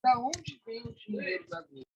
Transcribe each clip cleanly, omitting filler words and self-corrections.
Da onde vem o dinheiro da Globo?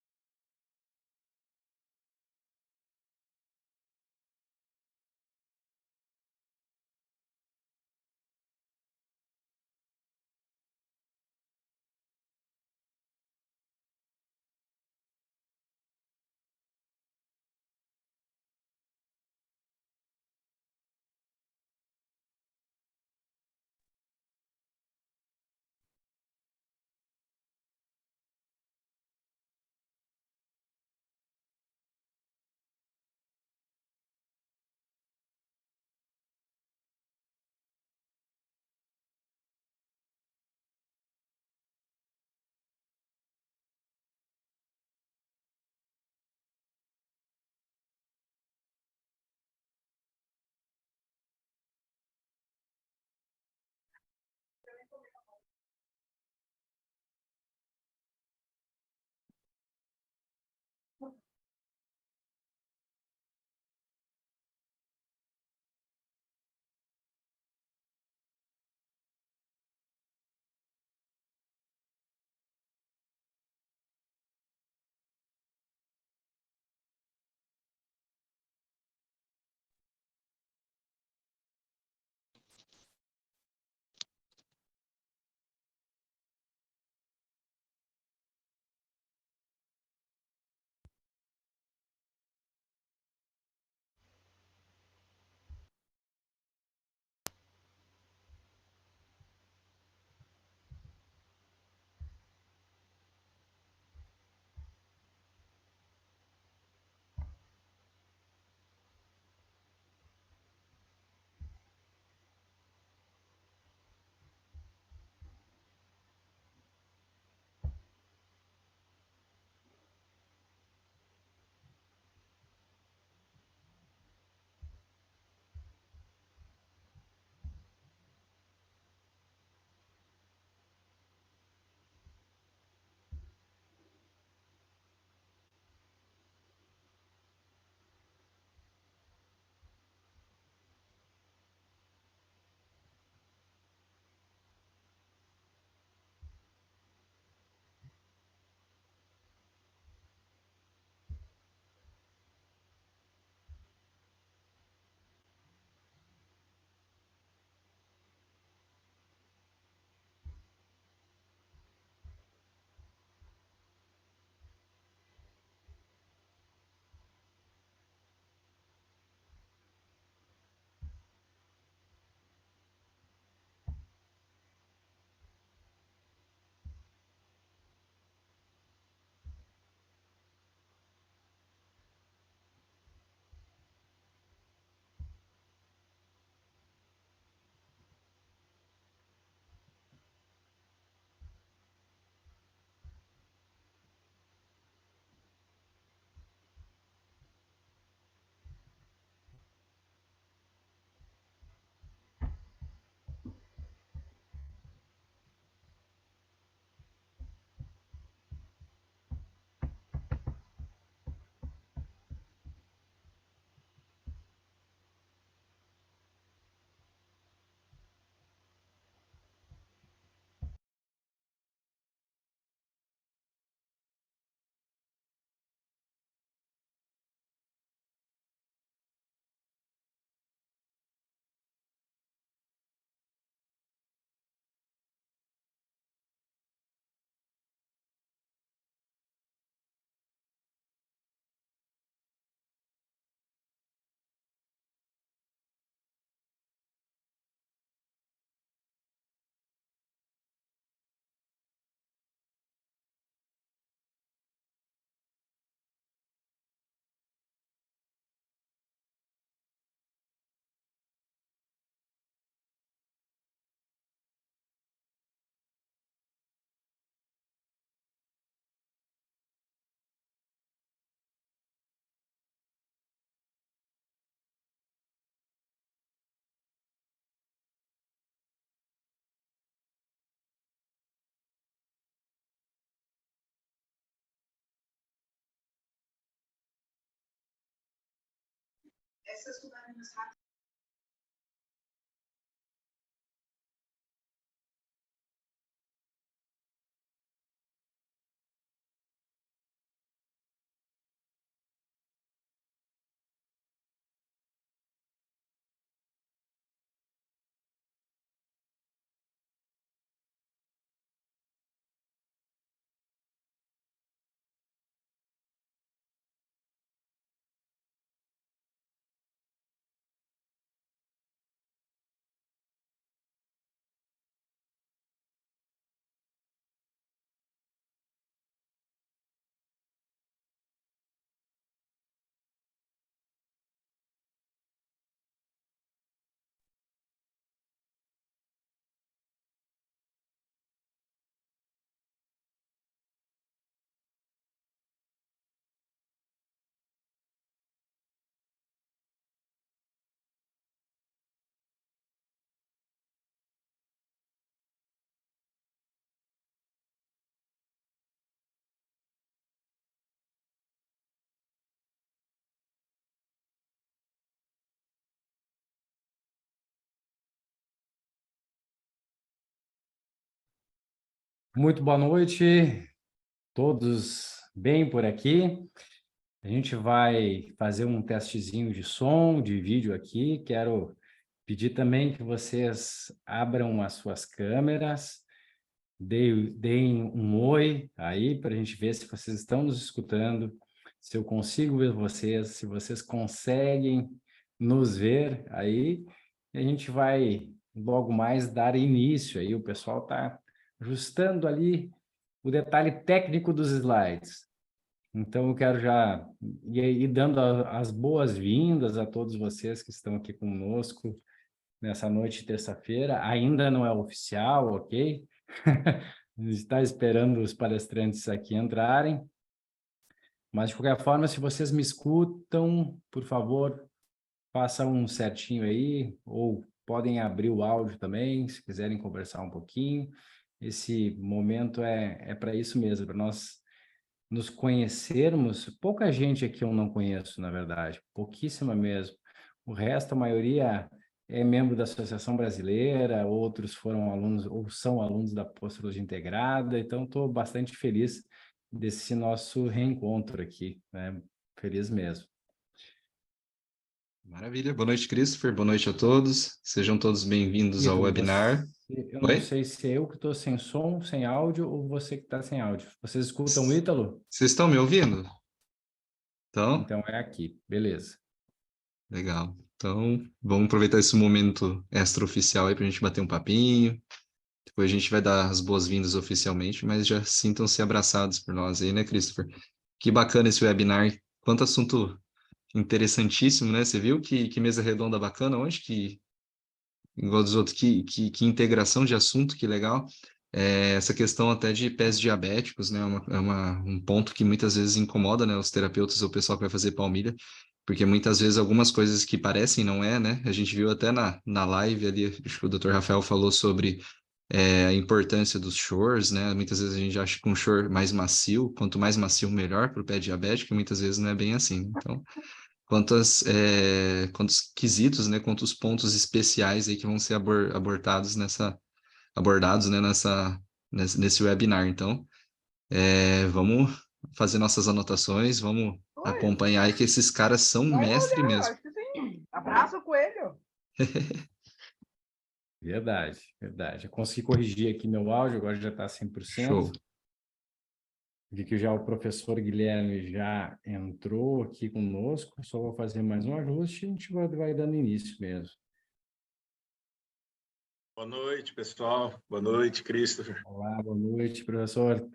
Muito boa noite, todos bem por aqui? A gente vai fazer um testezinho de som, de vídeo aqui. Quero pedir também que vocês abram as suas câmeras, deem um oi aí para a gente ver se vocês estão nos escutando, se eu consigo ver vocês, se vocês conseguem nos ver aí. E a gente vai logo mais dar início aí. O pessoal está ajustando ali o detalhe técnico dos slides. Então, eu quero já ir dando as boas-vindas a todos vocês que estão aqui conosco nessa noite de terça-feira. Ainda não é oficial, ok? A gente está esperando os palestrantes aqui entrarem. Mas, de qualquer forma, se vocês me escutam, por favor, façam um certinho aí, ou podem abrir o áudio também, se quiserem conversar um pouquinho. Esse momento é para isso mesmo, para nós nos conhecermos. Pouca gente aqui eu não conheço, na verdade, pouquíssima mesmo. O resto, a maioria é membro da Associação Brasileira, outros foram alunos ou são alunos da Pós-Graduação Integrada, então estou bastante feliz desse nosso reencontro aqui, né? Feliz mesmo. Maravilha. Boa noite, Christopher. Boa noite a todos. Sejam todos bem-vindos ao Ítalo, webinar. eu não Oi? sei se é eu que estou sem som, sem áudio, ou você que está sem áudio. Vocês escutam o Ítalo? Vocês estão me ouvindo? Então, Então é aqui, beleza. legal. Então, vamos aproveitar esse momento extraoficial aí para a gente bater um papinho. Depois a gente vai dar as boas-vindas oficialmente, mas já sintam-se abraçados por nós aí, né, Christopher? Que bacana esse webinar. Quanto assunto interessantíssimo, né? Você viu que mesa redonda bacana? Onde que igual dos outros, que integração de assunto, que legal. Essa questão até de pés diabéticos, né, um ponto que muitas vezes incomoda, né, os terapeutas ou o pessoal que vai fazer palmilha, porque muitas vezes algumas coisas que parecem não é, né, a gente viu até na live ali, acho que o Dr. Rafael falou sobre a importância dos shores, né, muitas vezes a gente acha que um shore mais macio, quanto mais macio melhor para o pé diabético, e muitas vezes não é bem assim, então quantos quesitos, né, quantos pontos especiais aí que vão ser abordados, né, nesse webinar. Então, vamos fazer nossas anotações, vamos Oi, acompanhar aí que esses caras são só mestre olhar, mesmo. acho que sim. Abraça o coelho. Verdade, verdade. Eu consegui corrigir aqui meu áudio, agora já está 100%. Show. Vi que já o professor Guilherme já entrou aqui conosco, só vou fazer mais um ajuste e a gente vai dando início mesmo. Boa noite, pessoal. Boa noite, Christopher. Olá, boa noite, professor.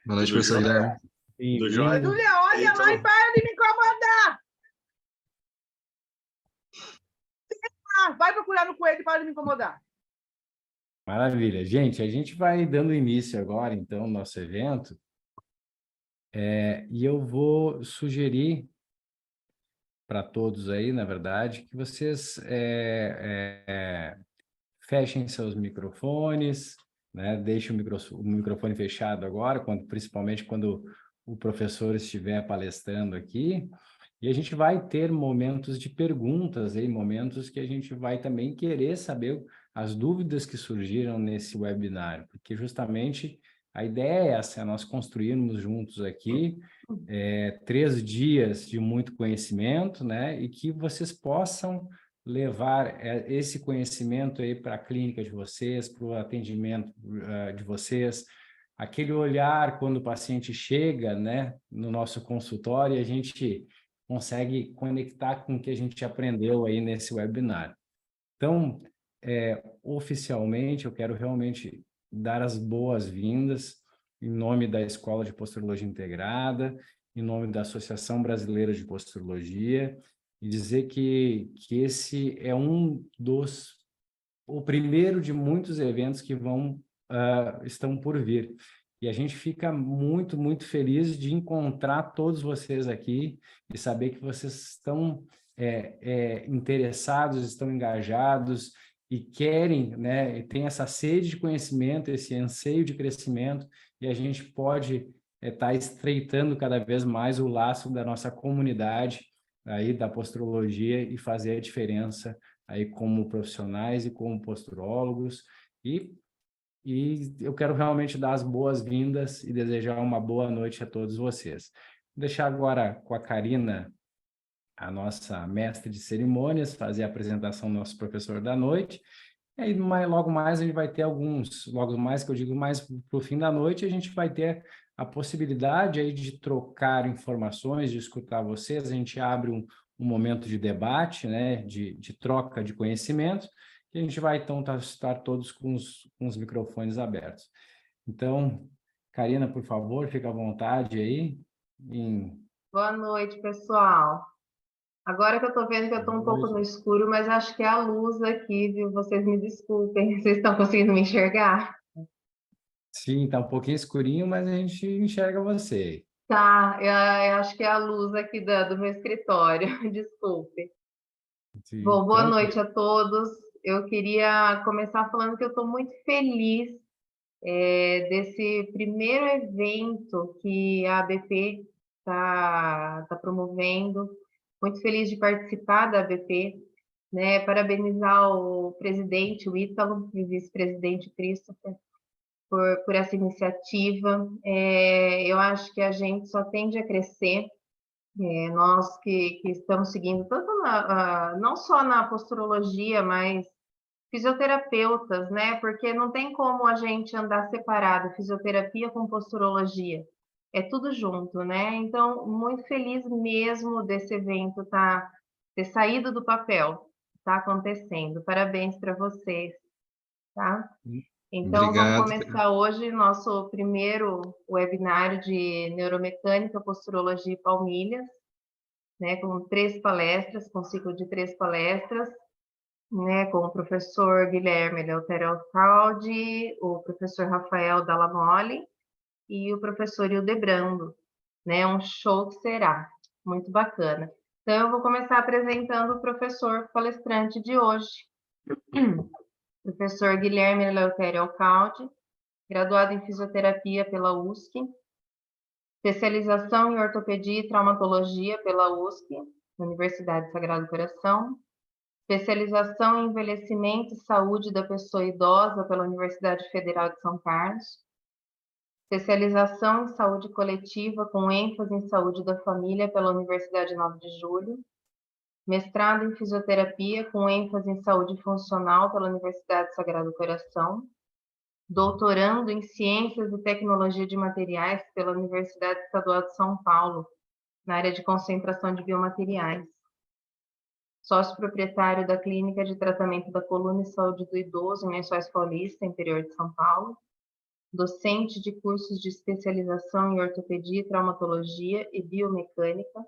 Boa noite, Tudo professor jóia? Guilherme. Tudo jóia? Bem-vindo. Júlia, olha lá e Então, para de me incomodar. Vai procurar no coelho e para de me incomodar. Maravilha. Gente, a gente vai dando início agora, então, ao nosso evento, e eu vou sugerir para todos aí, na verdade, que vocês fechem seus microfones, né? Deixem o microfone fechado agora, principalmente quando o professor estiver palestrando aqui. E a gente vai ter momentos de perguntas, aí, momentos que a gente vai também querer saber as dúvidas que surgiram nesse webinar, porque justamente a ideia é essa, é nós construirmos juntos aqui 3 dias de muito conhecimento, né? E que vocês possam levar esse conhecimento aí para a clínica de vocês, para o atendimento de vocês, aquele olhar quando o paciente chega, né, no nosso consultório, e a gente consegue conectar com o que a gente aprendeu aí nesse webinar. Então, oficialmente, eu quero realmente dar as boas-vindas em nome da Escola de Posturologia Integrada, em nome da Associação Brasileira de Posturologia, e dizer que esse é o primeiro de muitos eventos que estão por vir. E a gente fica muito, muito feliz de encontrar todos vocês aqui e saber que vocês estão interessados, estão engajados e querem, né, e tem essa sede de conhecimento, esse anseio de crescimento, e a gente pode estar estreitando cada vez mais o laço da nossa comunidade aí da posturologia e fazer a diferença aí como profissionais e como posturólogos, e e eu quero realmente dar as boas-vindas e desejar uma boa noite a todos vocês. Vou deixar agora com a Karina, a nossa mestre de cerimônias, fazer a apresentação do nosso professor da noite. E aí, logo mais, a gente vai ter logo mais que eu digo mais para o fim da noite, a gente vai ter a possibilidade aí de trocar informações, de escutar vocês, a gente abre um momento de debate, né, de troca de conhecimentos, e a gente vai, então, estar todos com os microfones abertos. Então, Karina, por favor, fica à vontade aí. Boa noite, pessoal. Agora que eu estou vendo que eu estou um pouco no escuro, mas acho que é a luz aqui, viu? Vocês me desculpem, vocês estão conseguindo me enxergar? Sim, está um pouquinho escurinho, mas a gente enxerga você. Tá, eu acho que é a luz aqui do meu escritório, desculpe. Sim, Bom, boa tranquilo. noite a todos. Eu queria começar falando que eu estou muito feliz desse primeiro evento que a ABP está promovendo. Muito feliz de participar da ABP, né? Parabenizar o presidente, o Ítalo, e o vice-presidente Christopher, por essa iniciativa. Eu acho que a gente só tende a crescer, nós que estamos seguindo, tanto não só na posturologia, mas fisioterapeutas, né? Porque não tem como a gente andar separado, fisioterapia com posturologia. É tudo junto, né? Então, muito feliz mesmo desse evento ter saído do papel, tá acontecendo. Parabéns para vocês, tá? Então, vamos Obrigado. começar hoje nosso primeiro webinário de neuromecânica, posturologia e palmilhas, né? Com 3 palestras, com um ciclo de 3 palestras, né, com o professor Guilherme Eleutério Alcalde, o professor Rafael Dallamoli e o professor Hildebrando, né, um show que será, muito bacana. Então, eu vou começar apresentando o professor palestrante de hoje, professor Guilherme Eleutério Alcalde, graduado em fisioterapia pela USP, especialização em ortopedia e traumatologia pela USP, Universidade Sagrado Coração, especialização em envelhecimento e saúde da pessoa idosa pela Universidade Federal de São Carlos, especialização em saúde coletiva com ênfase em saúde da família pela Universidade 9 de Julho, mestrado em fisioterapia com ênfase em saúde funcional pela Universidade Sagrado Coração, doutorando em ciências e tecnologia de materiais pela Universidade Estadual de São Paulo, na área de concentração de biomateriais. Sócio proprietário da Clínica de Tratamento da Coluna e Saúde do Idoso em Lençóis Paulista, interior de São Paulo. Docente de cursos de especialização em ortopedia, traumatologia e biomecânica.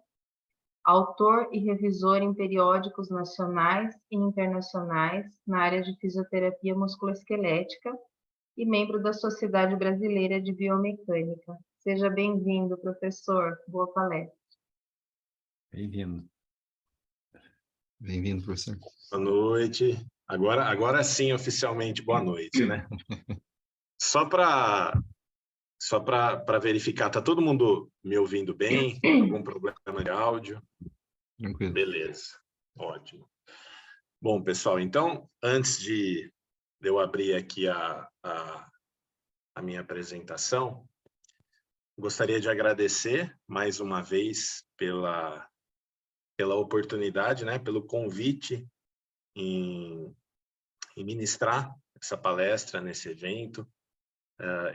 Autor e revisor em periódicos nacionais e internacionais na área de fisioterapia musculoesquelética e membro da Sociedade Brasileira de Biomecânica. Seja bem-vindo, professor. Boa palestra. Bem-vindo. Bem-vindo, professor. Boa noite. Agora sim, oficialmente, boa noite, né? Só para verificar, tá todo mundo me ouvindo bem? Algum problema de áudio? Tranquilo. Beleza, ótimo. Bom, pessoal, então, antes de eu abrir aqui a minha apresentação, gostaria de agradecer mais uma vez pela oportunidade, né, pelo convite em ministrar essa palestra nesse evento.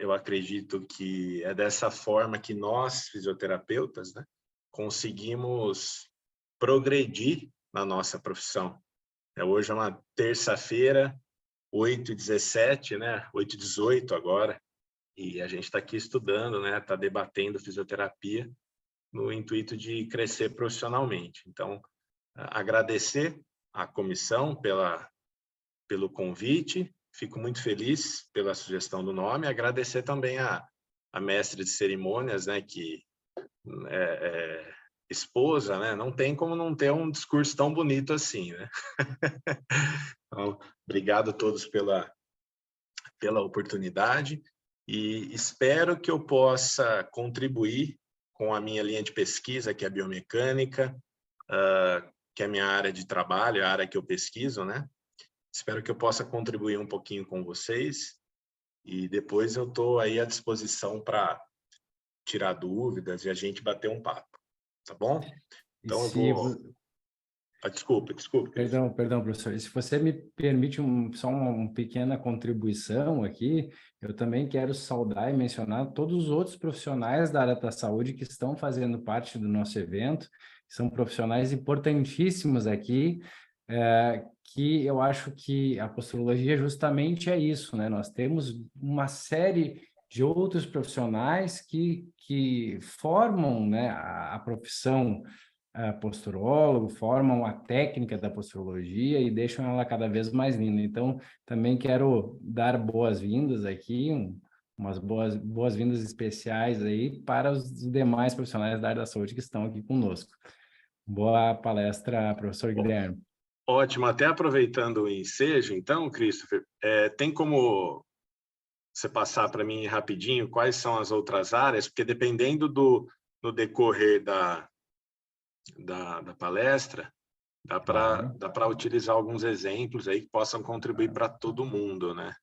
Eu acredito que é dessa forma que nós, fisioterapeutas, né, conseguimos progredir na nossa profissão. Hoje é uma terça-feira, 8h17, né, 8h18 agora, e a gente está aqui estudando, né, está debatendo fisioterapia no intuito de crescer profissionalmente. Então, agradecer à comissão pelo convite, fico muito feliz pela sugestão do nome, agradecer também a mestre de cerimônias, né, que é esposa, né, não tem como não ter um discurso tão bonito assim, né? Então, obrigado a todos pela oportunidade e espero que eu possa contribuir com a minha linha de pesquisa, que é a biomecânica, que é a minha área de trabalho, a área que eu pesquiso, né? Espero que eu possa contribuir um pouquinho com vocês E depois eu estou aí à disposição para tirar dúvidas e a gente bater um papo, tá bom? Então eu vou... Desculpe. Perdão, professor. E se você me permite só uma pequena contribuição aqui, eu também quero saudar e mencionar todos os outros profissionais da área da saúde que estão fazendo parte do nosso evento, são profissionais importantíssimos aqui, que eu acho que a posturologia justamente é isso, né? Nós temos uma série de outros profissionais que formam, né, a profissão posturólogo, formam a técnica da posturologia e deixam ela cada vez mais linda. Então, também quero dar boas-vindas aqui, umas boas-vindas especiais aí para os demais profissionais da área da saúde que estão aqui conosco. Boa palestra, professor Guilherme. Ótimo. Até aproveitando o ensejo, então, Christopher, tem como você passar para mim rapidinho quais são as outras áreas? Porque dependendo do decorrer da palestra, dá para utilizar alguns exemplos aí que possam contribuir para todo mundo, né?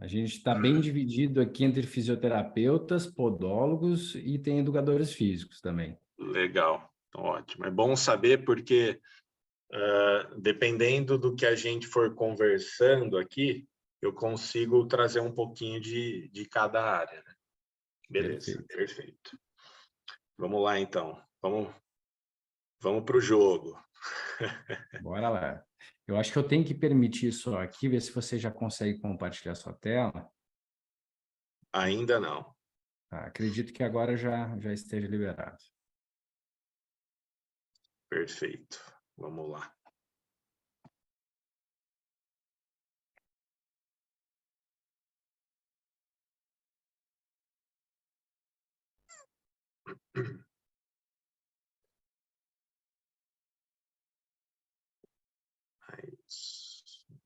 A gente está bem dividido aqui entre fisioterapeutas, podólogos e tem educadores físicos também. Legal, ótimo. É bom saber porque, dependendo do que a gente for conversando aqui, eu consigo trazer um pouquinho de cada área, né? Beleza, perfeito. Vamos lá, então. Vamos para o jogo. Bora lá. Eu acho que eu tenho que permitir só aqui, ver se você já consegue compartilhar sua tela. Ainda não. Acredito que agora já esteja liberado. Perfeito. Vamos lá.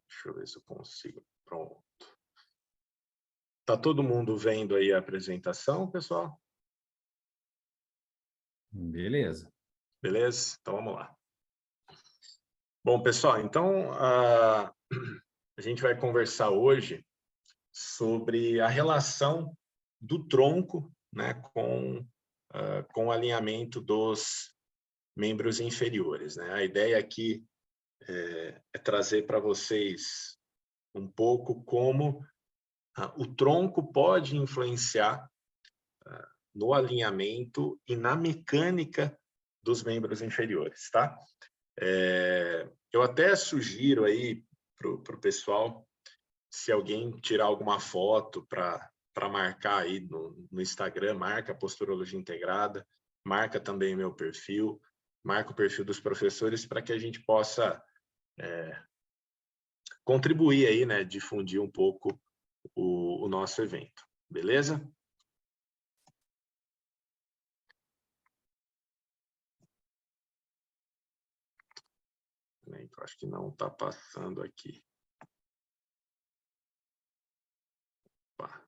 Deixa eu ver se eu consigo. Pronto. Tá todo mundo vendo aí a apresentação, pessoal? Beleza. Beleza? Então, vamos lá. Bom, pessoal, então a gente vai conversar hoje sobre a relação do tronco, né, com o alinhamento dos membros inferiores, né? A ideia aqui é trazer para vocês um pouco como o tronco pode influenciar no alinhamento e na mecânica dos membros inferiores, tá? Eu até sugiro aí para o pessoal, se alguém tirar alguma foto para marcar aí no Instagram, marca Posturologia Integrada, marca também meu perfil, marca o perfil dos professores para que a gente possa contribuir aí, né, difundir um pouco o nosso evento, beleza? Eu acho que não está passando aqui. Opa.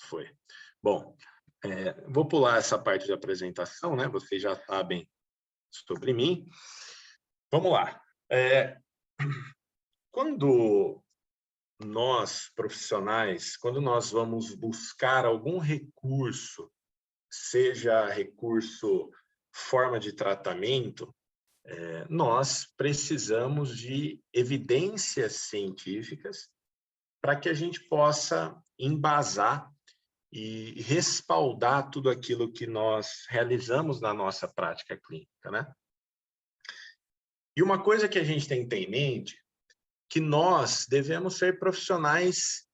Foi. Bom, vou pular essa parte de apresentação, né? Vocês já sabem sobre mim. Vamos lá. Quando nós, profissionais, quando nós vamos buscar algum recurso, seja recurso forma de tratamento, nós precisamos de evidências científicas para que a gente possa embasar e respaldar tudo aquilo que nós realizamos na nossa prática clínica, né? E uma coisa que a gente tem que ter em mente, que nós devemos ser profissionais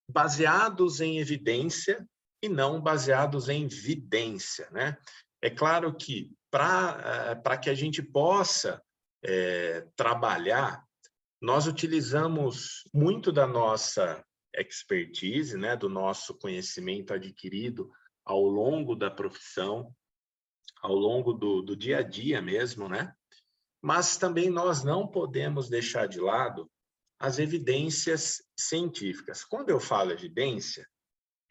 baseados em evidência e não baseados em vidência, né? É claro que para que a gente possa trabalhar, nós utilizamos muito da nossa expertise, né, do nosso conhecimento adquirido ao longo da profissão, ao longo do dia a dia mesmo, né? Mas também nós não podemos deixar de lado as evidências científicas. Quando eu falo evidência,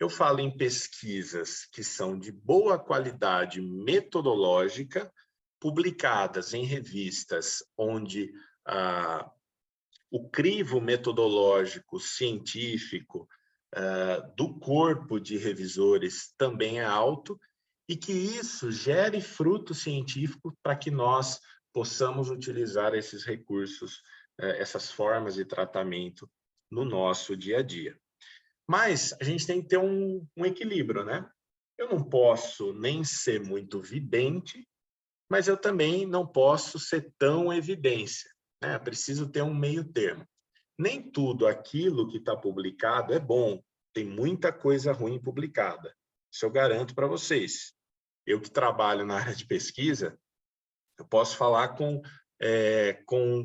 eu falo em pesquisas que são de boa qualidade metodológica, publicadas em revistas onde o crivo metodológico científico do corpo de revisores também é alto, e que isso gere fruto científico para que nós possamos utilizar esses recursos, essas formas de tratamento no nosso dia a dia. Mas a gente tem que ter um equilíbrio, né? Eu não posso nem ser muito vidente, mas eu também não posso ser tão evidência, né? Preciso ter um meio termo. Nem tudo aquilo que está publicado é bom, tem muita coisa ruim publicada. Isso eu garanto para vocês. Eu que trabalho na área de pesquisa, eu posso falar com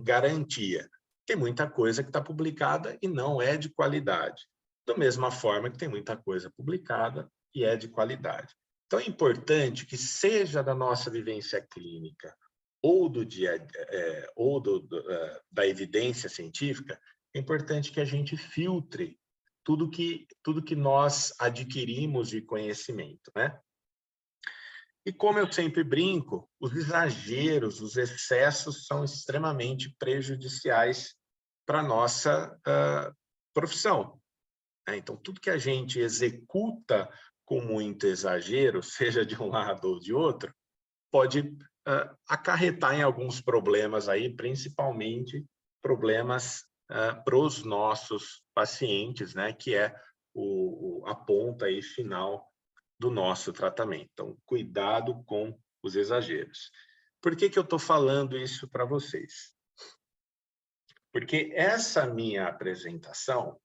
garantia. Tem muita coisa que está publicada e não é de qualidade. Da mesma forma que tem muita coisa publicada e é de qualidade. Então, é importante que seja da nossa vivência clínica ou da evidência científica, é importante que a gente filtre tudo que nós adquirimos de conhecimento, né? E como eu sempre brinco, os exageros, os excessos são extremamente prejudiciais para a nossa profissão. Então, tudo que a gente executa com muito exagero, seja de um lado ou de outro, pode acarretar em alguns problemas aí, principalmente problemas para os nossos pacientes, né, que é a ponta aí final do nosso tratamento. Então, cuidado com os exageros. Por que eu estou falando isso para vocês? Porque essa minha apresentação,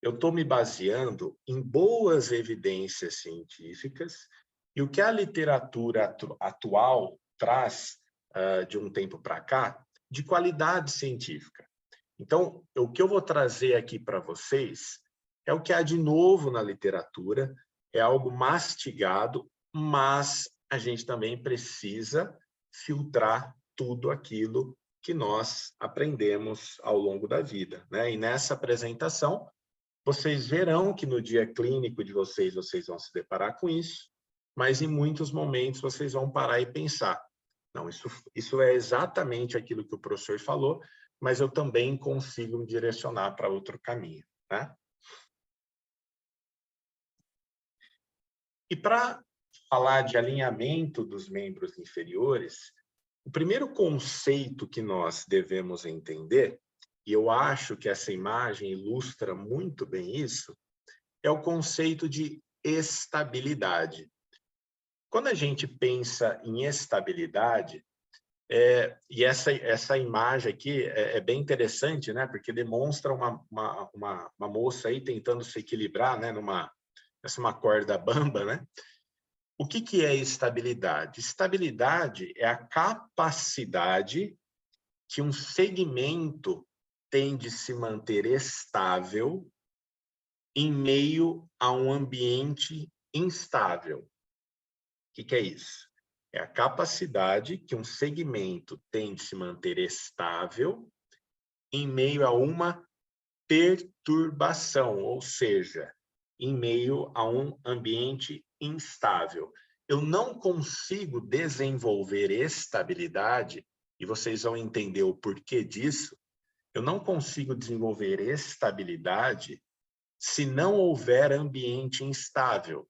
eu estou me baseando em boas evidências científicas e o que a literatura atual traz de um tempo para cá, de qualidade científica. Então, o que eu vou trazer aqui para vocês é o que há de novo na literatura, é algo mastigado, mas a gente também precisa filtrar tudo aquilo que nós aprendemos ao longo da vida, né? E nessa apresentação, vocês verão que no dia clínico de vocês vão se deparar com isso, mas em muitos momentos vocês vão parar e pensar, não, isso é exatamente aquilo que o professor falou, mas eu também consigo me direcionar para outro caminho, né? E para falar de alinhamento dos membros inferiores, o primeiro conceito que nós devemos entender, e eu acho que essa imagem ilustra muito bem isso, é o conceito de estabilidade. Quando a gente pensa em estabilidade, e essa imagem aqui é bem interessante, né? Porque demonstra uma moça aí tentando se equilibrar, né? Essa é uma corda bamba, né? O que é estabilidade? Estabilidade é a capacidade que um segmento tem de se manter estável em meio a um ambiente instável. O que é isso? É a capacidade que um segmento tem de se manter estável em meio a uma perturbação, ou seja, em meio a um ambiente instável. Eu não consigo desenvolver estabilidade, e vocês vão entender o porquê disso. Eu não consigo desenvolver estabilidade se não houver ambiente instável.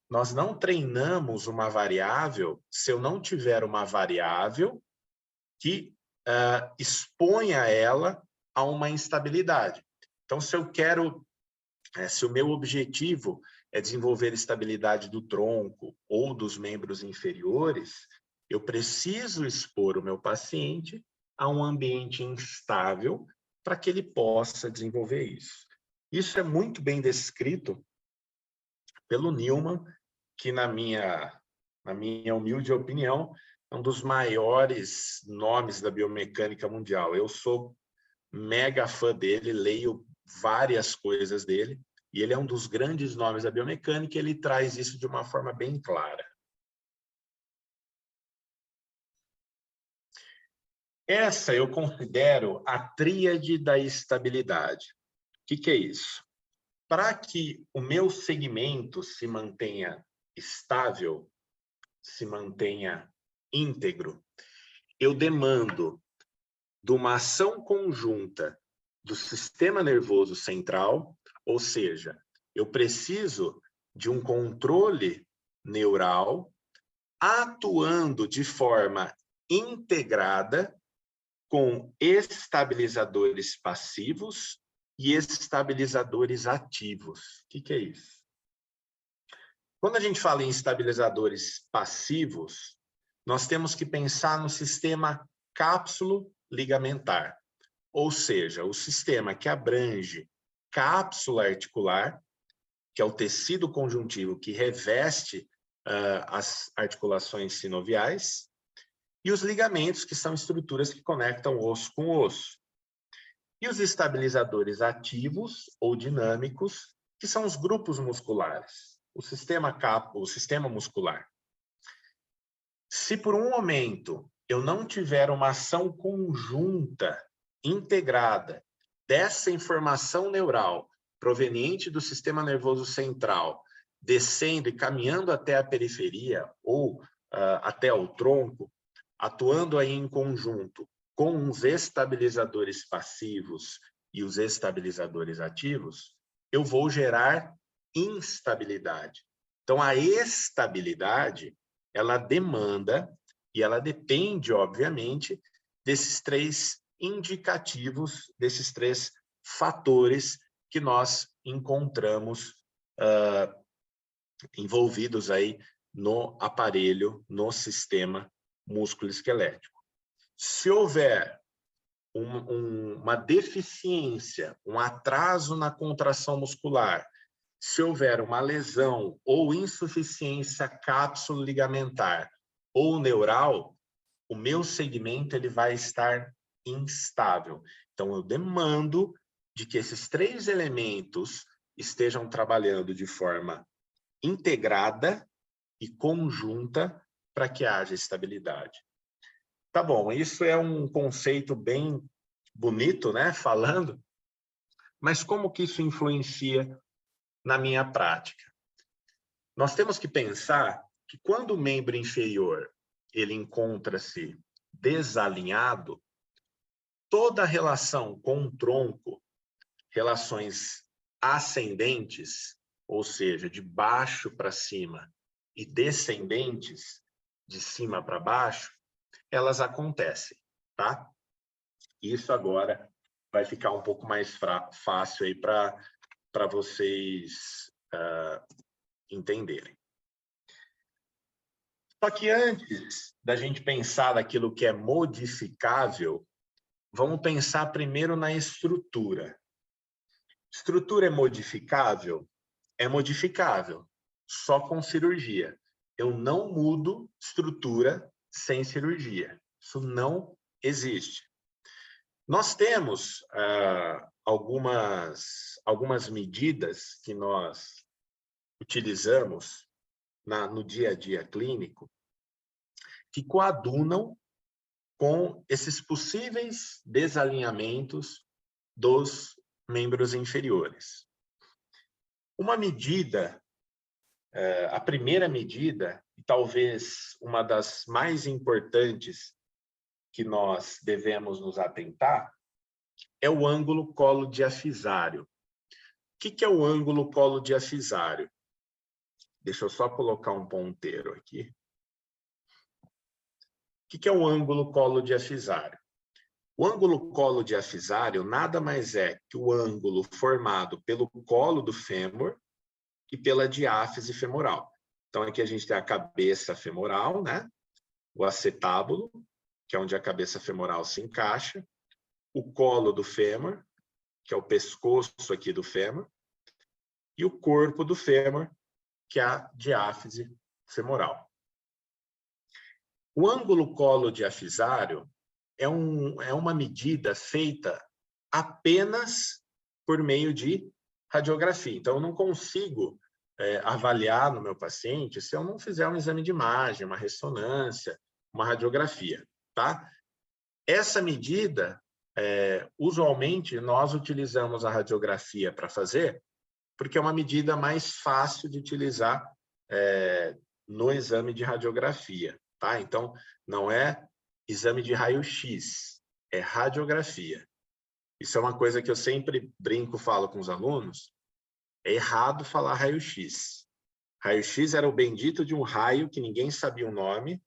Nós não treinamos uma variável se eu não tiver uma variável que exponha ela a uma instabilidade. Então, se o meu objetivo é desenvolver estabilidade do tronco ou dos membros inferiores, eu preciso expor o meu paciente a um ambiente instável para que ele possa desenvolver isso. Isso é muito bem descrito pelo Newman, que na minha humilde opinião, é um dos maiores nomes da biomecânica mundial. Eu sou mega fã dele, leio várias coisas dele, e ele é um dos grandes nomes da biomecânica, e ele traz isso de uma forma bem clara. Essa eu considero a tríade da estabilidade. O que é isso? Para que o meu segmento se mantenha estável, se mantenha íntegro, eu demando de uma ação conjunta do sistema nervoso central, Ou seja, eu preciso de um controle neural atuando de forma integrada com estabilizadores passivos e estabilizadores ativos. O que é isso? Quando a gente fala em estabilizadores passivos, nós temos que pensar no sistema cápsulo ligamentar, ou seja, o sistema que abrange cápsula articular, que é o tecido conjuntivo que reveste as articulações sinoviais, e os ligamentos, que são estruturas que conectam osso com osso. E os estabilizadores ativos ou dinâmicos, que são os grupos musculares, o sistema muscular. Se por um momento eu não tiver uma ação conjunta, integrada, dessa informação neural proveniente do sistema nervoso central, descendo e caminhando até a periferia ou até o tronco, atuando aí em conjunto com os estabilizadores passivos e os estabilizadores ativos, eu vou gerar instabilidade. Então, a estabilidade, ela demanda e ela depende, obviamente, desses três indicativos, desses três fatores que nós encontramos envolvidos aí no aparelho, no sistema músculo-esquelético. Se houver uma deficiência, um atraso na contração muscular, se houver uma lesão ou insuficiência cápsula ligamentar ou neural, o meu segmento ele vai estar instável. Então, eu demando de que esses três elementos estejam trabalhando de forma integrada e conjunta para que haja estabilidade. Tá bom, isso é um conceito bem bonito, né, falando, mas como que isso influencia na minha prática? Nós temos que pensar que quando o membro inferior ele encontra-se desalinhado, toda a relação com o tronco, relações ascendentes, ou seja, de baixo para cima, e descendentes, de cima para baixo, elas acontecem, tá? Isso agora vai ficar um pouco mais fácil aí para vocês entenderem. Só que antes da gente pensar naquilo que é modificável, vamos pensar primeiro na estrutura. Estrutura é modificável? É modificável, só com cirurgia. Eu não mudo estrutura sem cirurgia. Isso não existe. Nós temos algumas medidas que nós utilizamos no dia a dia clínico que coadunam com esses possíveis desalinhamentos dos membros inferiores. Uma medida, a primeira medida, e talvez uma das mais importantes que nós devemos nos atentar, é o ângulo colo-diafisário. O que é o ângulo colo-diafisário? Deixa eu só colocar um ponteiro aqui. O que é o ângulo colo-diafisário? O ângulo colo-diafisário nada mais é que o ângulo formado pelo colo do fêmur e pela diáfise femoral. Então, aqui a gente tem a cabeça femoral, né? O acetábulo, que é onde a cabeça femoral se encaixa, o colo do fêmur, que é o pescoço aqui do fêmur, e o corpo do fêmur, que é a diáfise femoral. O ângulo colo-diafisário é uma medida feita apenas por meio de radiografia. Então, eu não consigo avaliar no meu paciente se eu não fizer um exame de imagem, uma ressonância, uma radiografia, tá? Essa medida, usualmente, nós utilizamos a radiografia para fazer, porque é uma medida mais fácil de utilizar no exame de radiografia, tá? Então, não é exame de raio-x, é radiografia. Isso é uma coisa que eu sempre brinco, falo com os alunos, É errado falar raio-x. Raio-x era o bendito de um raio que ninguém sabia o nome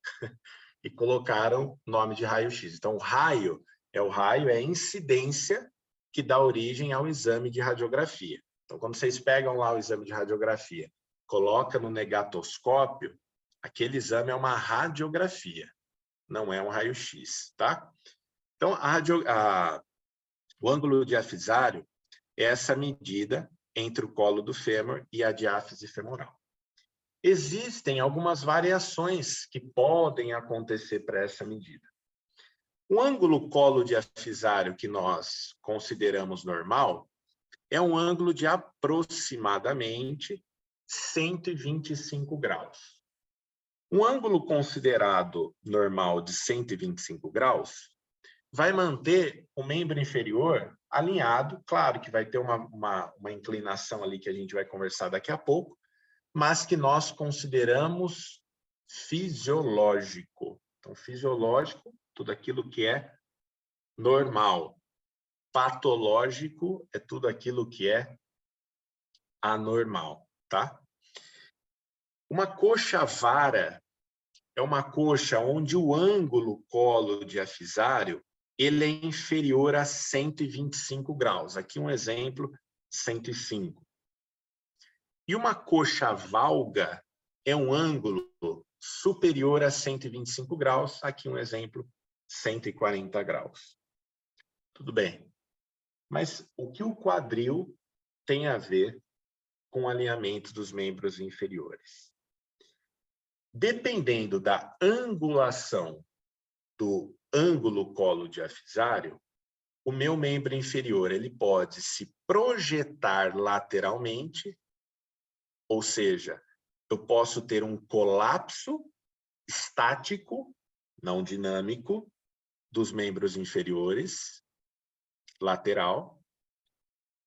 e colocaram o nome de raio-x. Então, o raio é a incidência que dá origem ao exame de radiografia. Então, quando vocês pegam lá o exame de radiografia, coloca no negatoscópio, aquele exame é uma radiografia, não é um raio-x, tá? Então, o ângulo diafisário é essa medida entre o colo do fêmur e a diáfise femoral. Existem algumas variações que podem acontecer para essa medida. O ângulo colo diafisário que nós consideramos normal é um ângulo de aproximadamente 125 graus. Um ângulo considerado normal de 125 graus vai manter o membro inferior alinhado, claro que vai ter uma inclinação ali que a gente vai conversar daqui a pouco, mas que nós consideramos fisiológico. Então, fisiológico, tudo aquilo que é normal. Patológico é tudo aquilo que é anormal, tá? Uma coxa vara é uma coxa onde o ângulo colo diafisário ele é inferior a 125 graus. Aqui um exemplo, 105. E uma coxa valga é um ângulo superior a 125 graus. Aqui um exemplo, 140 graus. Tudo bem. Mas o que o quadril tem a ver com o alinhamento dos membros inferiores? Dependendo da angulação do ângulo colo diafisário, o meu membro inferior ele pode se projetar lateralmente, ou seja, eu posso ter um colapso estático, não dinâmico, dos membros inferiores, lateral,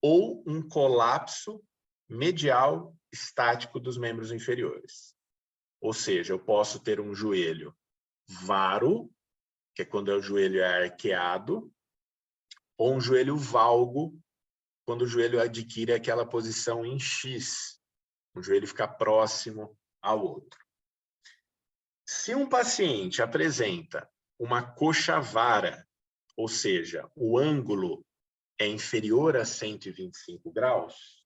ou um colapso medial estático dos membros inferiores. Ou seja, eu posso ter um joelho varo, que é quando o joelho é arqueado, ou um joelho valgo, quando o joelho adquire aquela posição em X, o joelho fica próximo ao outro. Se um paciente apresenta uma coxa vara, ou seja, o ângulo é inferior a 125 graus,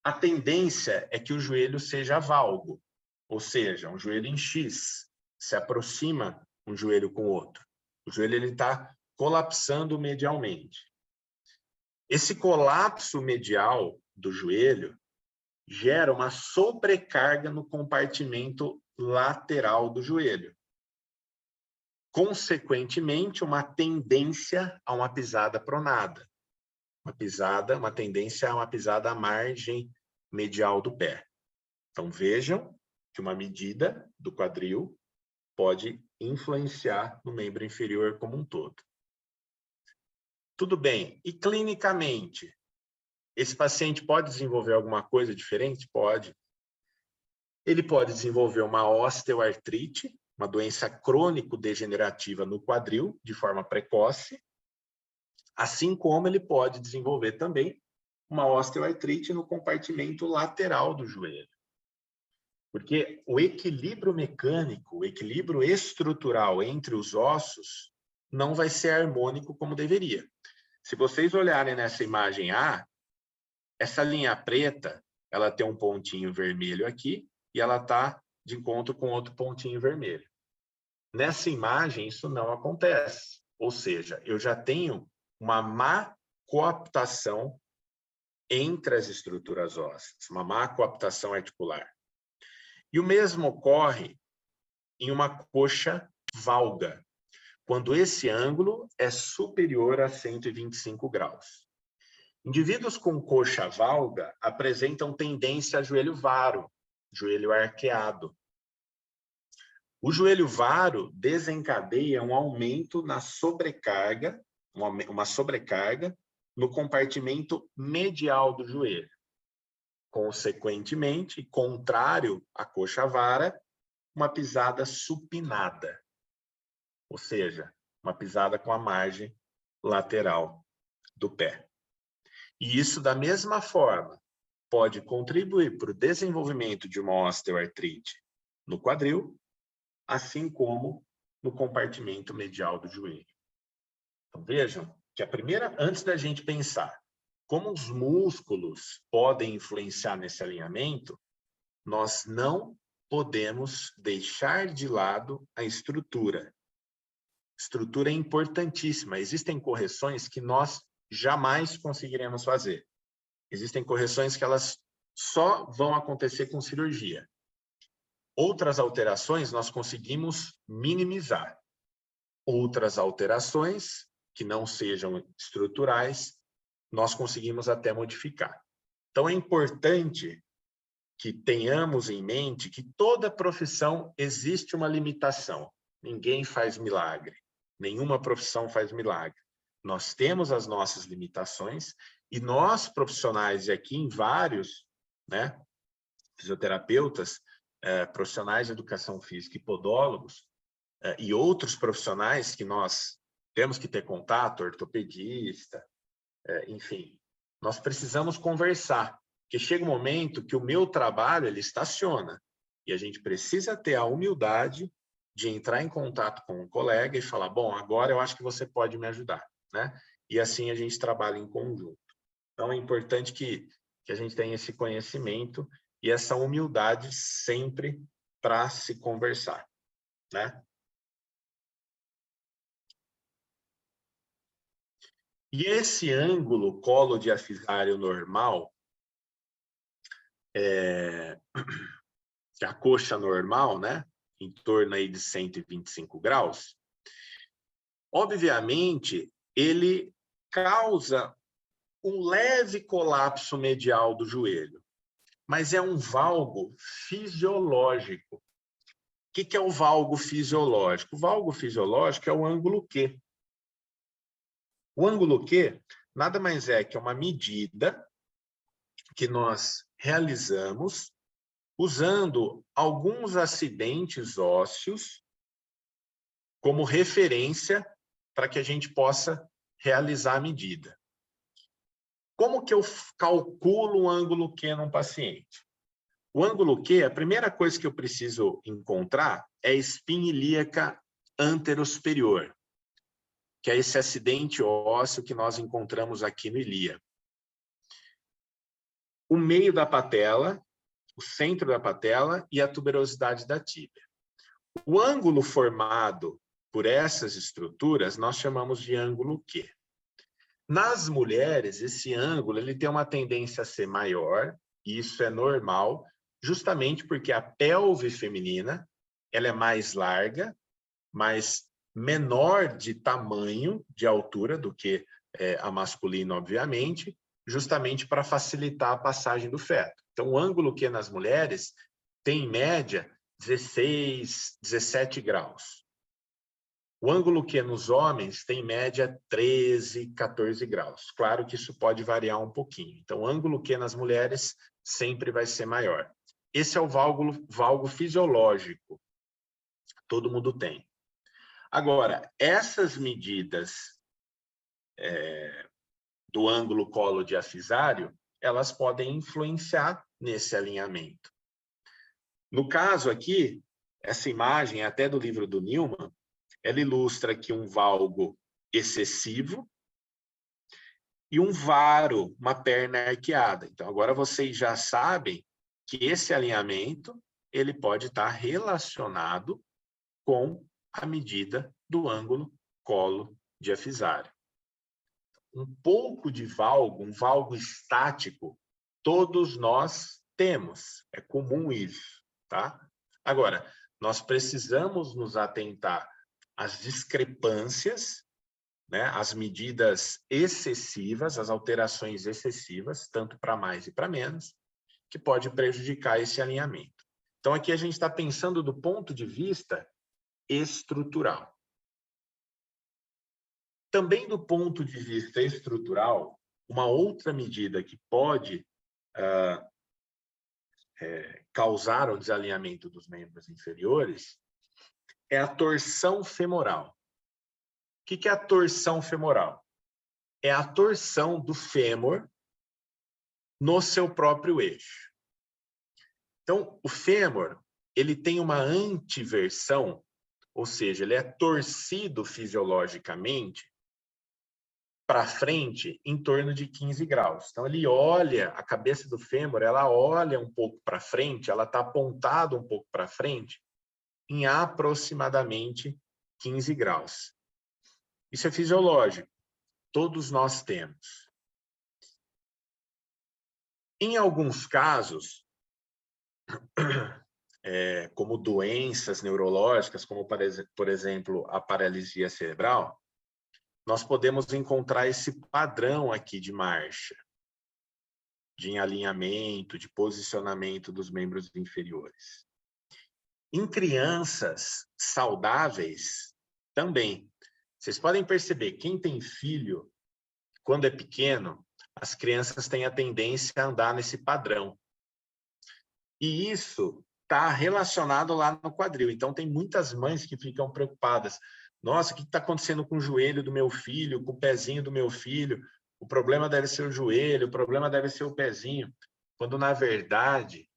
a tendência é que o joelho seja valgo, ou seja, um joelho em X, se aproxima um joelho com o outro. O joelho está colapsando medialmente. Esse colapso medial do joelho gera uma sobrecarga no compartimento lateral do joelho. Consequentemente, uma tendência a uma pisada pronada. Uma tendência a uma pisada à margem medial do pé. Então, vejam que uma medida do quadril pode influenciar no membro inferior como um todo. Tudo bem. E clinicamente, esse paciente pode desenvolver alguma coisa diferente? Pode. Ele pode desenvolver uma osteoartrite, uma doença crônico-degenerativa no quadril, de forma precoce, assim como ele pode desenvolver também uma osteoartrite no compartimento lateral do joelho. Porque o equilíbrio mecânico, o equilíbrio estrutural entre os ossos não vai ser harmônico como deveria. Se vocês olharem nessa imagem A, essa linha preta, ela tem um pontinho vermelho aqui e ela está de encontro com outro pontinho vermelho. Nessa imagem, isso não acontece. Ou seja, eu já tenho uma má coaptação entre as estruturas ósseas, uma má coaptação articular. E o mesmo ocorre em uma coxa valga, quando esse ângulo é superior a 125 graus. Indivíduos com coxa valga apresentam tendência a joelho varo, joelho arqueado. O joelho varo desencadeia um aumento na sobrecarga, uma sobrecarga no compartimento medial do joelho. Consequentemente, contrário à coxa vara, uma pisada supinada, ou seja, uma pisada com a margem lateral do pé. E isso da mesma forma pode contribuir para o desenvolvimento de uma osteoartrite no quadril, assim como no compartimento medial do joelho. Então, vejam que antes da gente pensar como os músculos podem influenciar nesse alinhamento, nós não podemos deixar de lado a estrutura. Estrutura é importantíssima. Existem correções que nós jamais conseguiremos fazer. Existem correções que elas só vão acontecer com cirurgia. Outras alterações nós conseguimos minimizar. Outras alterações, que não sejam estruturais, nós conseguimos até modificar. Então, é importante que tenhamos em mente que toda profissão existe uma limitação. Ninguém faz milagre. Nenhuma profissão faz milagre. Nós temos as nossas limitações e nós, profissionais, e aqui em vários, né, fisioterapeutas, profissionais de educação física e podólogos, e outros profissionais que nós temos que ter contato, ortopedista, enfim, nós precisamos conversar, porque chega um momento que o meu trabalho ele estaciona e a gente precisa ter a humildade de entrar em contato com um colega e falar, bom, agora eu acho que você pode me ajudar, né? E assim a gente trabalha em conjunto. Então é importante que a gente tenha esse conhecimento e essa humildade sempre para se conversar, né? E esse ângulo colo-diafisário normal, a coxa normal, né? Em torno aí de 125 graus, obviamente, ele causa um leve colapso medial do joelho, mas é um valgo fisiológico. O que é o valgo fisiológico? O valgo fisiológico é o ângulo Q. O ângulo Q nada mais é que uma medida que nós realizamos usando alguns acidentes ósseos como referência para que a gente possa realizar a medida. Como que eu calculo o ângulo Q num paciente? O ângulo Q, a primeira coisa que eu preciso encontrar é a espinha ilíaca anterosuperior, que é esse acidente ósseo que nós encontramos aqui no ilíaco. O meio da patela, o centro da patela e a tuberosidade da tíbia. O ângulo formado por essas estruturas nós chamamos de ângulo Q. Nas mulheres, esse ângulo ele tem uma tendência a ser maior, e isso é normal, justamente porque a pelve feminina ela é mais larga, mas menor de tamanho, de altura do que a masculina, obviamente, justamente para facilitar a passagem do feto. Então, o ângulo Q nas mulheres tem, em média, 16, 17 graus. O ângulo Q nos homens tem, em média, 13, 14 graus. Claro que isso pode variar um pouquinho. Então, o ângulo Q nas mulheres sempre vai ser maior. Esse é o valgo fisiológico. Todo mundo tem. Agora, essas medidas do ângulo colo-diafisário, elas podem influenciar nesse alinhamento. No caso aqui, essa imagem é até do livro do Newman, ela ilustra aqui um valgo excessivo e um varo, uma perna arqueada. Então, agora vocês já sabem que esse alinhamento ele pode estar relacionado com a medida do ângulo colo-diafisário. Um pouco de valgo, um valgo estático, todos nós temos. É comum isso, tá? Agora, nós precisamos nos atentar às discrepâncias, né? Às medidas excessivas, às alterações excessivas, tanto para mais e para menos, que pode prejudicar esse alinhamento. Então, aqui a gente está pensando do ponto de vista estrutural. Também do ponto de vista estrutural, uma outra medida que pode causar o desalinhamento dos membros inferiores é a torção femoral. O que é a torção femoral? É a torção do fêmur no seu próprio eixo. Então, o fêmur, ele tem uma antiversão, ou seja, ele é torcido fisiologicamente para frente em torno de 15 graus. Então, ele olha, a cabeça do fêmur, ela olha um pouco para frente, ela está apontada um pouco para frente, em aproximadamente 15 graus. Isso é fisiológico, todos nós temos. Em alguns casos, como doenças neurológicas, como, por exemplo, a paralisia cerebral, nós podemos encontrar esse padrão aqui de marcha, de alinhamento, de posicionamento dos membros inferiores. Em crianças saudáveis, também. Vocês podem perceber, quem tem filho, quando é pequeno, as crianças têm a tendência a andar nesse padrão. E isso está relacionado lá no quadril. Então, tem muitas mães que ficam preocupadas. Nossa, o que está acontecendo com o joelho do meu filho, com o pezinho do meu filho? O problema deve ser o joelho, o problema deve ser o pezinho. Quando, na verdade,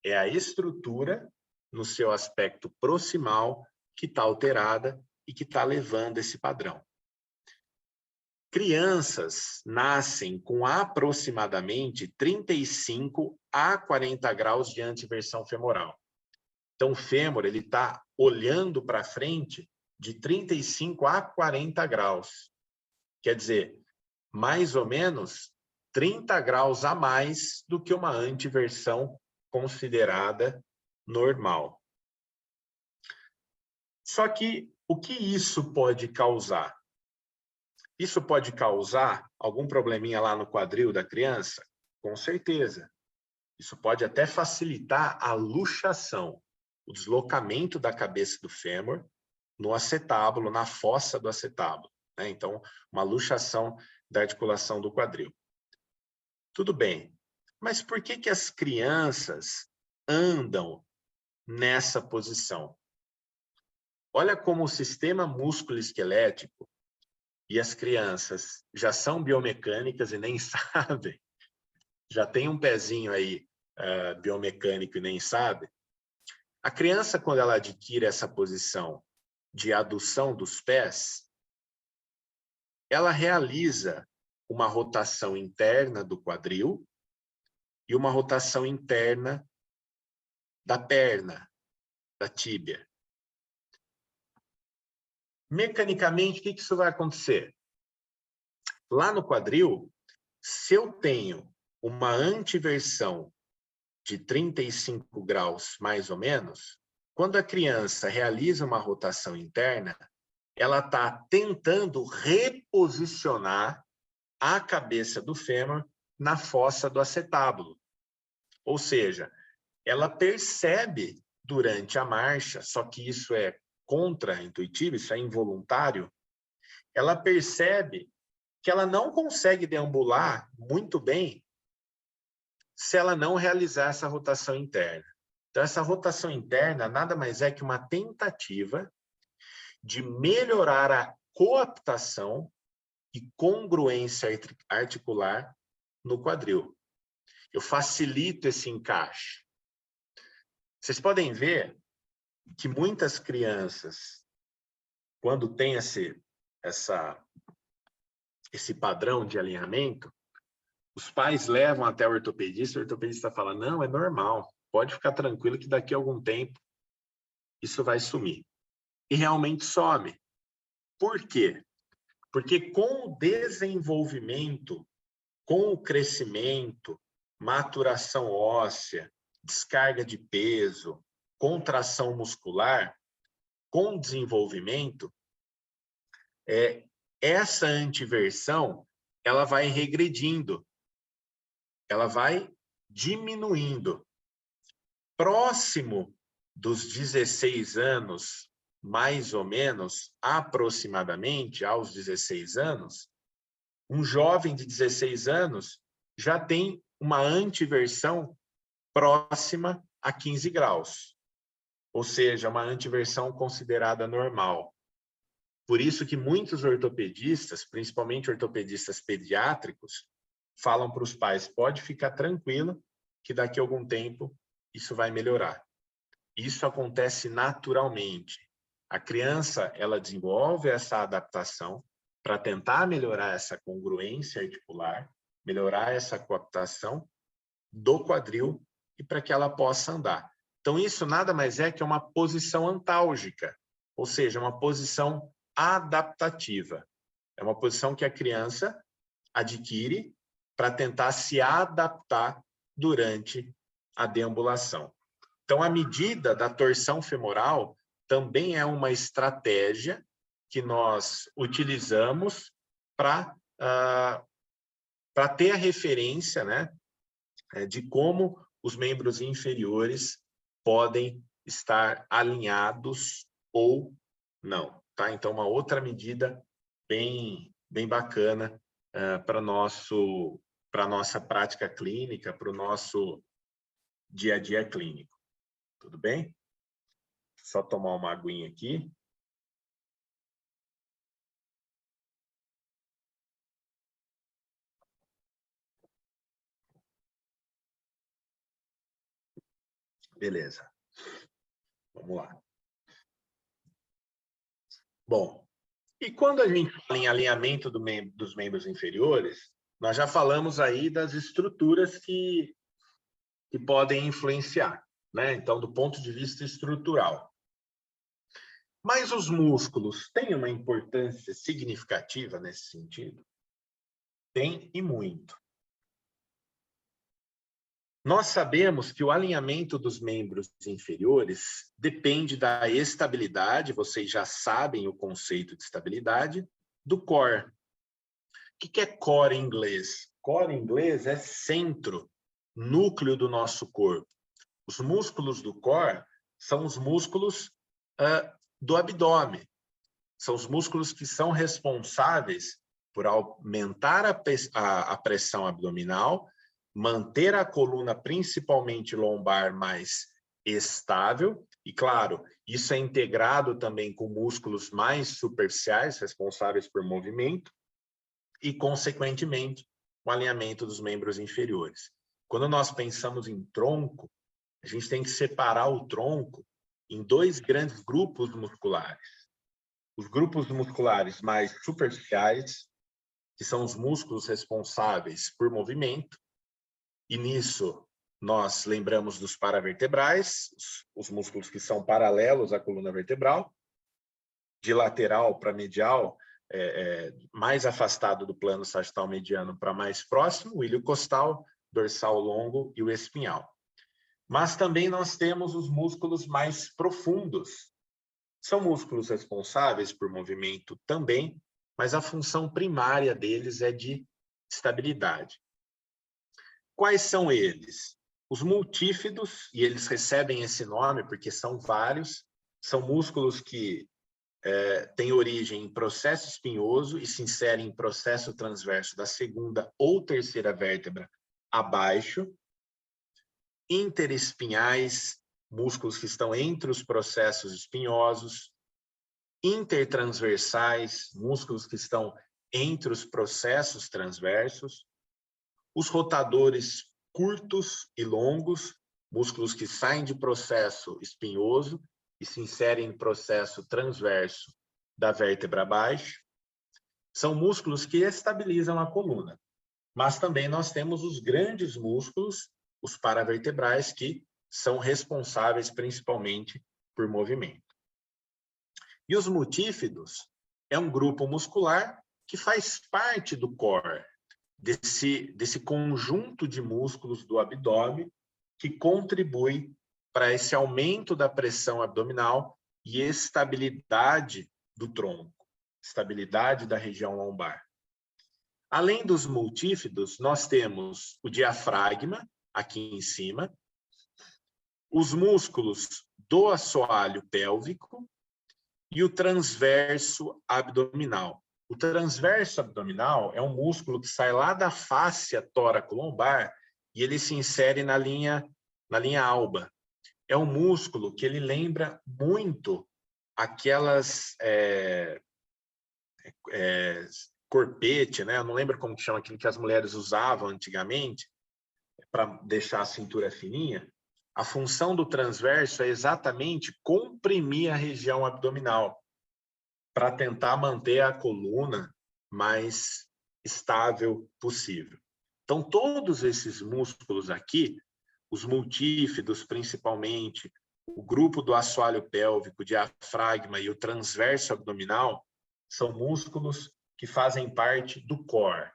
é a estrutura, no seu aspecto proximal, que está alterada e que está levando esse padrão. Crianças nascem com aproximadamente 35 a 40 graus de antiversão femoral. Então, o fêmur está olhando para frente de 35 a 40 graus. Quer dizer, mais ou menos 30 graus a mais do que uma antiversão considerada normal. Só que o que isso pode causar? Isso pode causar algum probleminha lá no quadril da criança? Com certeza. Isso pode até facilitar a luxação, o deslocamento da cabeça do fêmur no acetábulo, na fossa do acetábulo, né? Então, uma luxação da articulação do quadril. Tudo bem, mas por que as crianças andam nessa posição? Olha como o sistema músculo-esquelético e as crianças já são biomecânicas e nem sabem, já tem um pezinho aí biomecânico e nem sabe. A criança, quando ela adquire essa posição de adução dos pés, ela realiza uma rotação interna do quadril e uma rotação interna da perna, da tíbia. Mecanicamente, o que isso vai acontecer? Lá no quadril, se eu tenho uma antiversão de 35 graus, mais ou menos, quando a criança realiza uma rotação interna, ela está tentando reposicionar a cabeça do fêmur na fossa do acetábulo. Ou seja, ela percebe durante a marcha, só que isso é contra-intuitivo, isso é involuntário, ela percebe que ela não consegue deambular muito bem se ela não realizar essa rotação interna. Então, essa rotação interna nada mais é que uma tentativa de melhorar a coaptação e congruência articular no quadril. Eu facilito esse encaixe. Vocês podem ver que muitas crianças, quando tem esse padrão de alinhamento, os pais levam até o ortopedista fala, não, é normal, pode ficar tranquilo que daqui a algum tempo isso vai sumir. E realmente some. Por quê? Porque com o desenvolvimento, com o crescimento, maturação óssea, descarga de peso, contração muscular, com o desenvolvimento, essa antiversão ela vai regredindo, ela vai diminuindo. Próximo dos 16 anos, mais ou menos, aproximadamente aos 16 anos, um jovem de 16 anos já tem uma antiversão próxima a 15 graus, ou seja, uma antiversão considerada normal. Por isso que muitos ortopedistas, principalmente ortopedistas pediátricos, falam para os pais, pode ficar tranquilo, que daqui a algum tempo isso vai melhorar. Isso acontece naturalmente. A criança, ela desenvolve essa adaptação para tentar melhorar essa congruência articular, melhorar essa coaptação do quadril e para que ela possa andar. Então, isso nada mais é que uma posição antálgica, ou seja, uma posição adaptativa. É uma posição que a criança adquire para tentar se adaptar durante a deambulação. Então, a medida da torção femoral também é uma estratégia que nós utilizamos para ter a referência, né, de como os membros inferiores podem estar alinhados ou não. Tá? Então, uma outra medida bem bacana para a nossa prática clínica, para o nosso dia a dia clínico. Tudo bem? Só tomar uma aguinha aqui. Beleza. Vamos lá. Bom, e quando a gente fala em alinhamento dos membros inferiores, nós já falamos aí das estruturas que podem influenciar, né? Então, do ponto de vista estrutural. Mas os músculos têm uma importância significativa nesse sentido? Tem e muito. Nós sabemos que o alinhamento dos membros inferiores depende da estabilidade, vocês já sabem o conceito de estabilidade, do core. O que é core em inglês? Core em inglês é centro, núcleo do nosso corpo. Os músculos do core são os músculos do abdômen. São os músculos que são responsáveis por aumentar a pressão abdominal, manter a coluna, principalmente lombar, mais estável. E, claro, isso é integrado também com músculos mais superficiais, responsáveis por movimento, e, consequentemente, o alinhamento dos membros inferiores. Quando nós pensamos em tronco, a gente tem que separar o tronco em dois grandes grupos musculares. Os grupos musculares mais superficiais, que são os músculos responsáveis por movimento, e nisso nós lembramos dos paravertebrais, os músculos que são paralelos à coluna vertebral, de lateral para medial, mais afastado do plano sagital mediano para mais próximo, o ilho costal, dorsal longo e o espinhal. Mas também nós temos os músculos mais profundos. São músculos responsáveis por movimento também, mas a função primária deles é de estabilidade. Quais são eles? Os multífidos, e eles recebem esse nome porque são vários, são músculos que têm origem em processo espinhoso e se inserem em processo transverso da segunda ou terceira vértebra abaixo. Interespinhais, músculos que estão entre os processos espinhosos. Intertransversais, músculos que estão entre os processos transversos. Os rotadores curtos e longos, músculos que saem de processo espinhoso e se inserem em processo transverso da vértebra abaixo. São músculos que estabilizam a coluna. Mas também nós temos os grandes músculos, os paravertebrais, que são responsáveis principalmente por movimento. E os multífidos é um grupo muscular que faz parte do core, desse conjunto de músculos do abdômen que contribui para esse aumento da pressão abdominal e estabilidade do tronco, estabilidade da região lombar. Além dos multífidos, nós temos o diafragma, aqui em cima, os músculos do assoalho pélvico e o transverso abdominal. O transverso abdominal é um músculo que sai lá da fáscia tóraco-lombar e ele se insere na linha alba. É um músculo que ele lembra muito aquelas corpete, né? Eu não lembro como que chama aquilo que as mulheres usavam antigamente, para deixar a cintura fininha. A função do transverso é exatamente comprimir a região abdominal, para tentar manter a coluna mais estável possível. Então, todos esses músculos aqui, os multífidos principalmente, o grupo do assoalho pélvico, diafragma e o transverso abdominal, são músculos que fazem parte do core,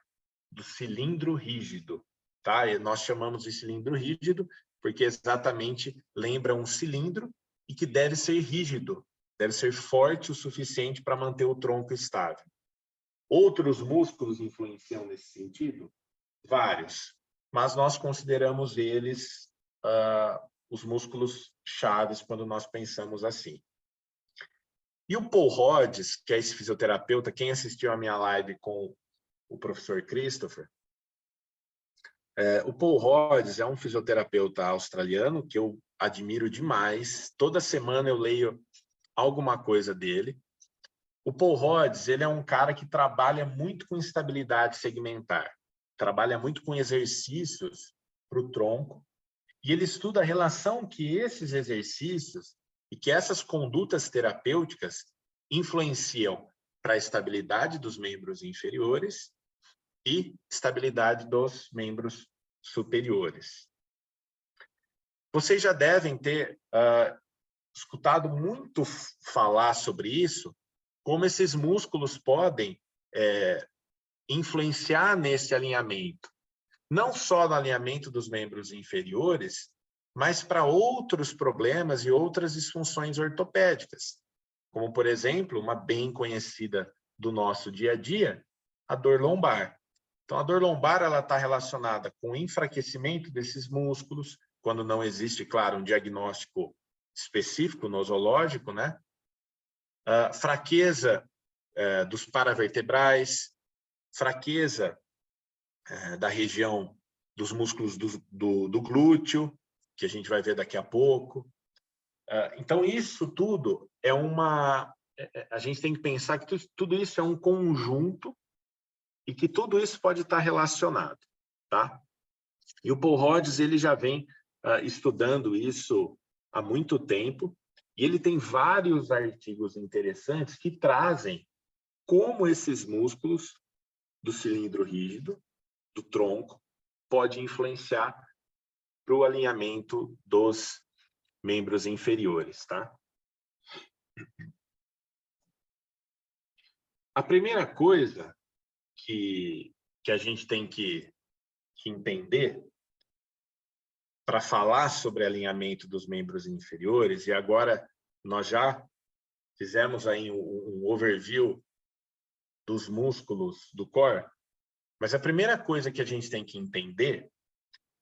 do cilindro rígido, tá? E nós chamamos de cilindro rígido porque exatamente lembra um cilindro e que deve ser rígido, deve ser forte o suficiente para manter o tronco estável. Outros músculos influenciam nesse sentido? Vários, mas nós consideramos eles os músculos chaves quando nós pensamos assim. E o Paul Rhodes, que é esse fisioterapeuta, quem assistiu a minha live com o professor Christopher, o Paul Rhodes é um fisioterapeuta australiano que eu admiro demais. Toda semana eu leio alguma coisa dele. O Paul Rhodes, ele é um cara que trabalha muito com estabilidade segmentar, trabalha muito com exercícios para o tronco, e ele estuda a relação que esses exercícios e que essas condutas terapêuticas influenciam para a estabilidade dos membros inferiores e estabilidade dos membros superiores. Vocês já devem ter escutado muito falar sobre isso, como esses músculos podem influenciar nesse alinhamento. Não só no alinhamento dos membros inferiores, mas para outros problemas e outras disfunções ortopédicas, como, por exemplo, uma bem conhecida do nosso dia a dia, a dor lombar. Então, a dor lombar está relacionada com o enfraquecimento desses músculos, quando não existe, claro, um diagnóstico específico, nosológico, né? Fraqueza dos paravertebrais, fraqueza da região dos músculos do glúteo, que a gente vai ver daqui a pouco. Então, isso tudo é a gente tem que pensar que tudo isso é um conjunto e que tudo isso pode estar relacionado, tá? E o Paul Rhodes, ele já vem estudando isso há muito tempo, e ele tem vários artigos interessantes que trazem como esses músculos do cilindro rígido, do tronco, pode influenciar para o alinhamento dos membros inferiores, tá? A primeira coisa que a gente tem que entender para falar sobre alinhamento dos membros inferiores, e agora nós já fizemos aí um overview dos músculos do core, mas a primeira coisa que a gente tem que entender,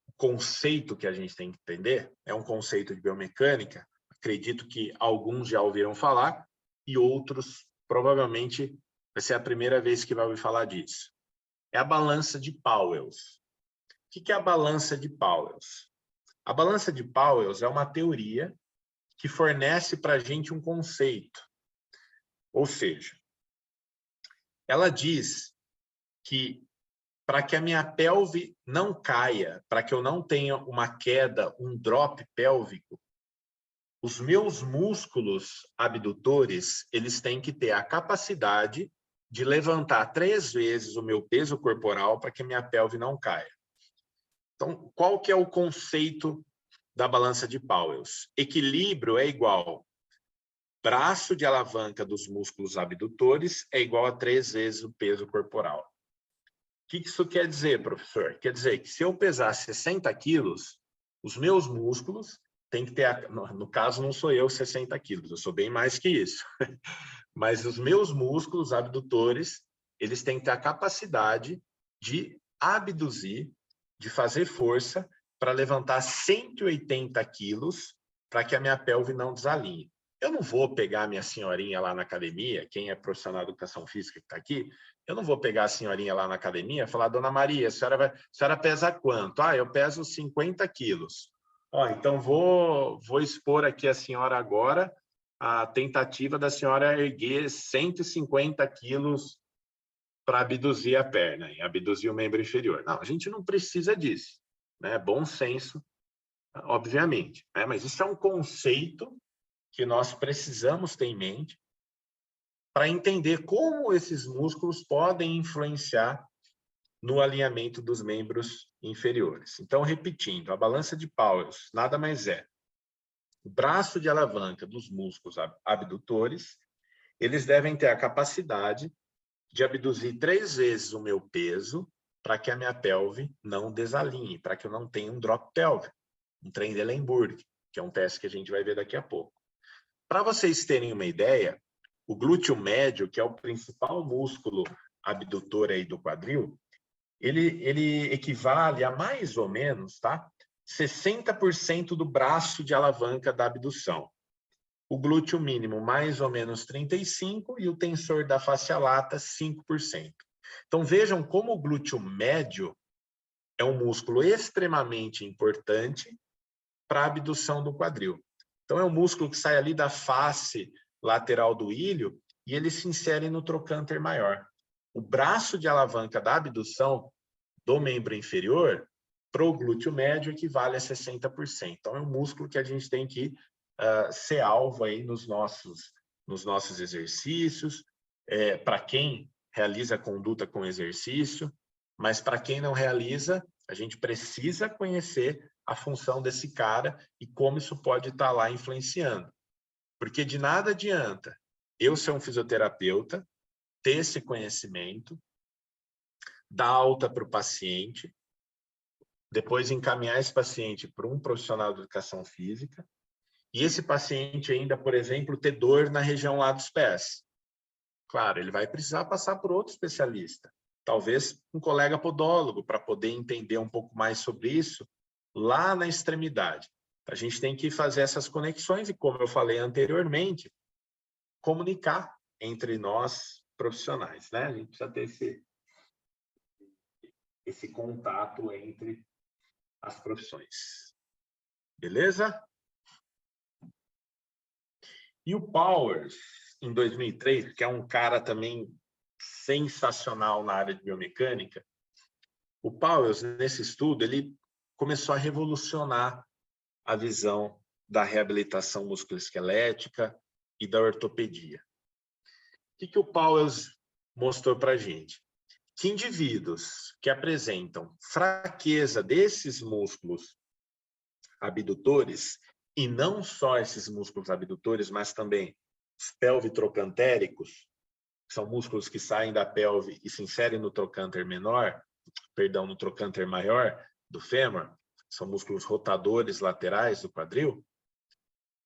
o conceito que a gente tem que entender, é um conceito de biomecânica, acredito que alguns já ouviram falar, e outros provavelmente vai ser a primeira vez que vai ouvir falar disso. É a balança de Pauwels. O que é a balança de Pauwels? A balança de Pauwels é uma teoria que fornece para a gente um conceito. Ou seja, ela diz que para que a minha pelve não caia, para que eu não tenha uma queda, um drop pélvico, os meus músculos abdutores, eles têm que ter a capacidade de levantar 3 vezes o meu peso corporal para que a minha pelve não caia. Então, qual que é o conceito da balança de Pauwels? Equilíbrio é igual braço de alavanca dos músculos abdutores é igual a 3 vezes o peso corporal. O que isso quer dizer, professor? Quer dizer que se eu pesar 60 quilos, os meus músculos têm que ter... No caso, não sou eu 60 quilos, eu sou bem mais que isso. Mas os meus músculos abdutores, eles têm que ter a capacidade de abduzir, de fazer força para levantar 180 quilos para que a minha pelve não desalinhe. Eu não vou pegar a minha senhorinha lá na academia, quem é profissional de educação física que está aqui, eu não vou pegar a senhorinha lá na academia e falar, dona Maria, a senhora pesa quanto? Eu peso 50 quilos. Então vou expor aqui a senhora agora a tentativa da senhora erguer 150 quilos para abduzir a perna, e abduzir o membro inferior. Não, a gente não precisa disso, né? Bom senso, obviamente, né? Mas isso é um conceito que nós precisamos ter em mente para entender como esses músculos podem influenciar no alinhamento dos membros inferiores. Então, repetindo, a balança de Powers nada mais é o braço de alavanca dos músculos abdutores. Eles devem ter a capacidade de abduzir 3 vezes o meu peso para que a minha pelve não desalinhe, para que eu não tenha um drop pelvic, um Trendelenburg, que é um teste que a gente vai ver daqui a pouco. Para vocês terem uma ideia, o glúteo médio, que é o principal músculo abdutor aí do quadril, ele equivale a mais ou menos, tá? 60% do braço de alavanca da abdução. O glúteo mínimo, mais ou menos 35%, e o tensor da face lata, 5%. Então, vejam como o glúteo médio é um músculo extremamente importante para a abdução do quadril. Então, é um músculo que sai ali da face lateral do ilho e ele se insere no trocânter maior. O braço de alavanca da abdução do membro inferior, para o glúteo médio, equivale a 60%. Então, é um músculo que a gente tem que ser alvo aí nos nossos exercícios, para quem realiza conduta com exercício, mas para quem não realiza, a gente precisa conhecer a função desse cara e como isso pode estar lá influenciando. Porque de nada adianta eu ser um fisioterapeuta, ter esse conhecimento, dar alta para o paciente, depois encaminhar esse paciente para um profissional de educação física, e esse paciente ainda, por exemplo, ter dor na região lá dos pés. Claro, ele vai precisar passar por outro especialista, talvez um colega podólogo, para poder entender um pouco mais sobre isso lá na extremidade. A gente tem que fazer essas conexões e, como eu falei anteriormente, comunicar entre nós profissionais, né? A gente precisa ter esse contato entre as profissões. Beleza? E o Powers, em 2003, que é um cara também sensacional na área de biomecânica, o Powers, nesse estudo, ele começou a revolucionar a visão da reabilitação musculoesquelética e da ortopedia. O que o Powers mostrou para a gente? Que indivíduos que apresentam fraqueza desses músculos abdutores, e não só esses músculos abdutores, mas também os pelvitrocantéricos, que são músculos que saem da pelve e se inserem no trocânter menor, no trocânter maior do fêmur, são músculos rotadores laterais do quadril.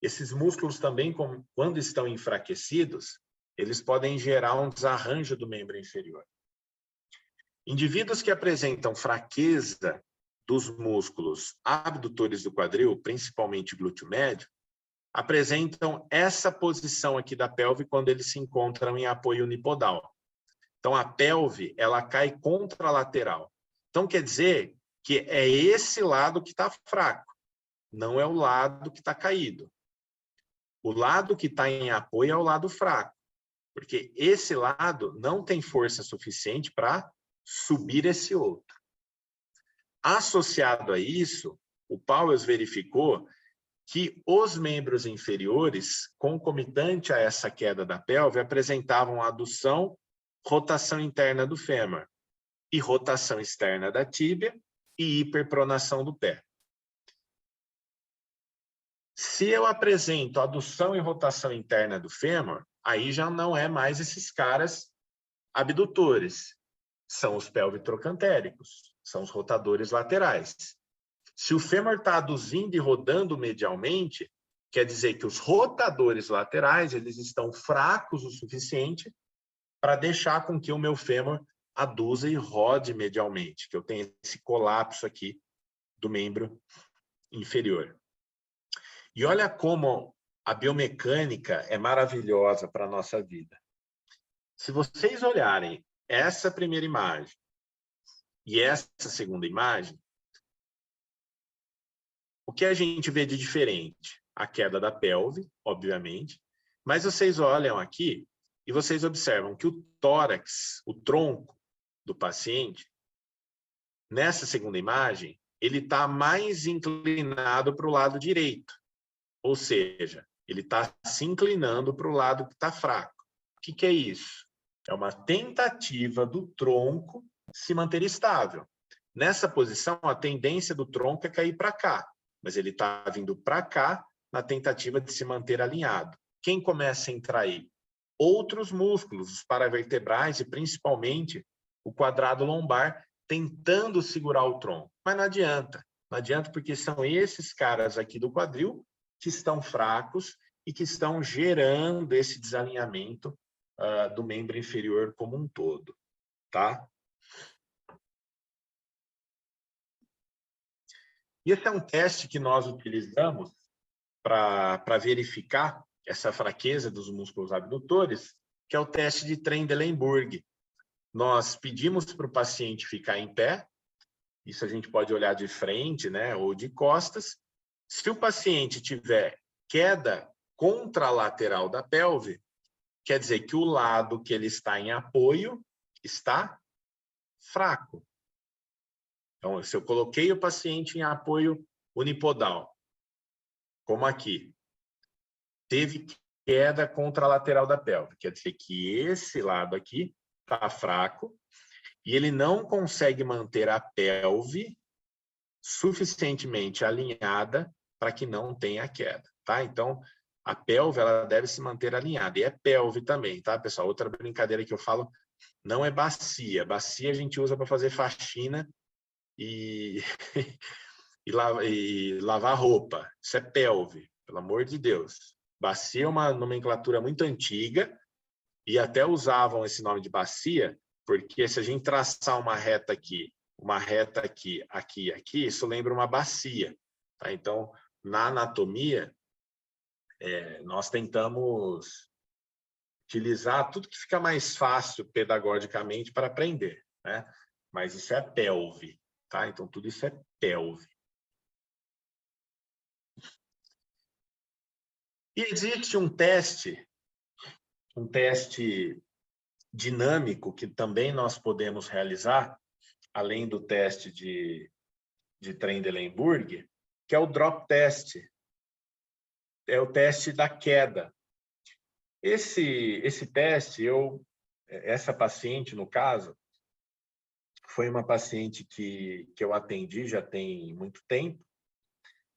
Esses músculos também, quando estão enfraquecidos, eles podem gerar um desarranjo do membro inferior. Indivíduos que apresentam fraqueza dos músculos abdutores do quadril, principalmente glúteo médio, apresentam essa posição aqui da pelve quando eles se encontram em apoio unipodal. Então, a pelve, ela cai contralateral. Então, quer dizer que é esse lado que está fraco, não é o lado que está caído. O lado que está em apoio é o lado fraco, porque esse lado não tem força suficiente para subir esse outro. Associado a isso, o Powers verificou que os membros inferiores, concomitante a essa queda da pelve, apresentavam adução, rotação interna do fêmur e rotação externa da tíbia e hiperpronação do pé. Se eu apresento adução e rotação interna do fêmur, aí já não é mais esses caras abdutores, são os pelvitrocantéricos, são os rotadores laterais. Se o fêmur está aduzindo e rodando medialmente, quer dizer que os rotadores laterais eles estão fracos o suficiente para deixar com que o meu fêmur aduza e rode medialmente, que eu tenha esse colapso aqui do membro inferior. E olha como a biomecânica é maravilhosa para a nossa vida. Se vocês olharem essa primeira imagem e essa segunda imagem, o que a gente vê de diferente? A queda da pelve, obviamente, mas vocês olham aqui E vocês observam que o tórax, o tronco do paciente, nessa segunda imagem, ele está mais inclinado para o lado direito. Ou seja, ele está se inclinando para o lado que está fraco. O que é isso? É uma tentativa do tronco se manter estável. Nessa posição, a tendência do tronco é cair para cá, mas ele está vindo para cá na tentativa de se manter alinhado. Quem começa a entrar aí? Outros músculos, os paravertebrais e principalmente o quadrado lombar, tentando segurar o tronco. Mas não adianta. Não adianta porque são esses caras aqui do quadril que estão fracos e que estão gerando esse desalinhamento do membro inferior como um todo, tá? E esse é um teste que nós utilizamos para verificar essa fraqueza dos músculos abdutores, que é o teste de Trendelenburg. Nós pedimos para o paciente ficar em pé, isso a gente pode olhar de frente, né, ou de costas. Se o paciente tiver queda contralateral da pelve, quer dizer que o lado que ele está em apoio está fraco. Então, se eu coloquei o paciente em apoio unipodal, como aqui, teve queda contralateral da pelve, quer dizer que esse lado aqui está fraco e ele não consegue manter a pelve suficientemente alinhada para que não tenha queda, tá? Então, a pelve, ela deve se manter alinhada. E é pelve também, tá, pessoal? Outra brincadeira que eu falo, não é bacia. Bacia a gente usa para fazer faxina e lavar roupa. Isso é pelve, pelo amor de Deus. Bacia é uma nomenclatura muito antiga e até usavam esse nome de bacia, porque se a gente traçar uma reta aqui, aqui, isso lembra uma bacia, tá? Então, na anatomia, nós tentamos utilizar tudo que fica mais fácil pedagogicamente para aprender, né? Mas isso é pelve, tá? Então, tudo isso é pelve. E existe um teste dinâmico que também nós podemos realizar, além do teste de Trendelenburg, que é o drop test. É o teste da queda. Esse teste, essa paciente, no caso, foi uma paciente que eu atendi já tem muito tempo.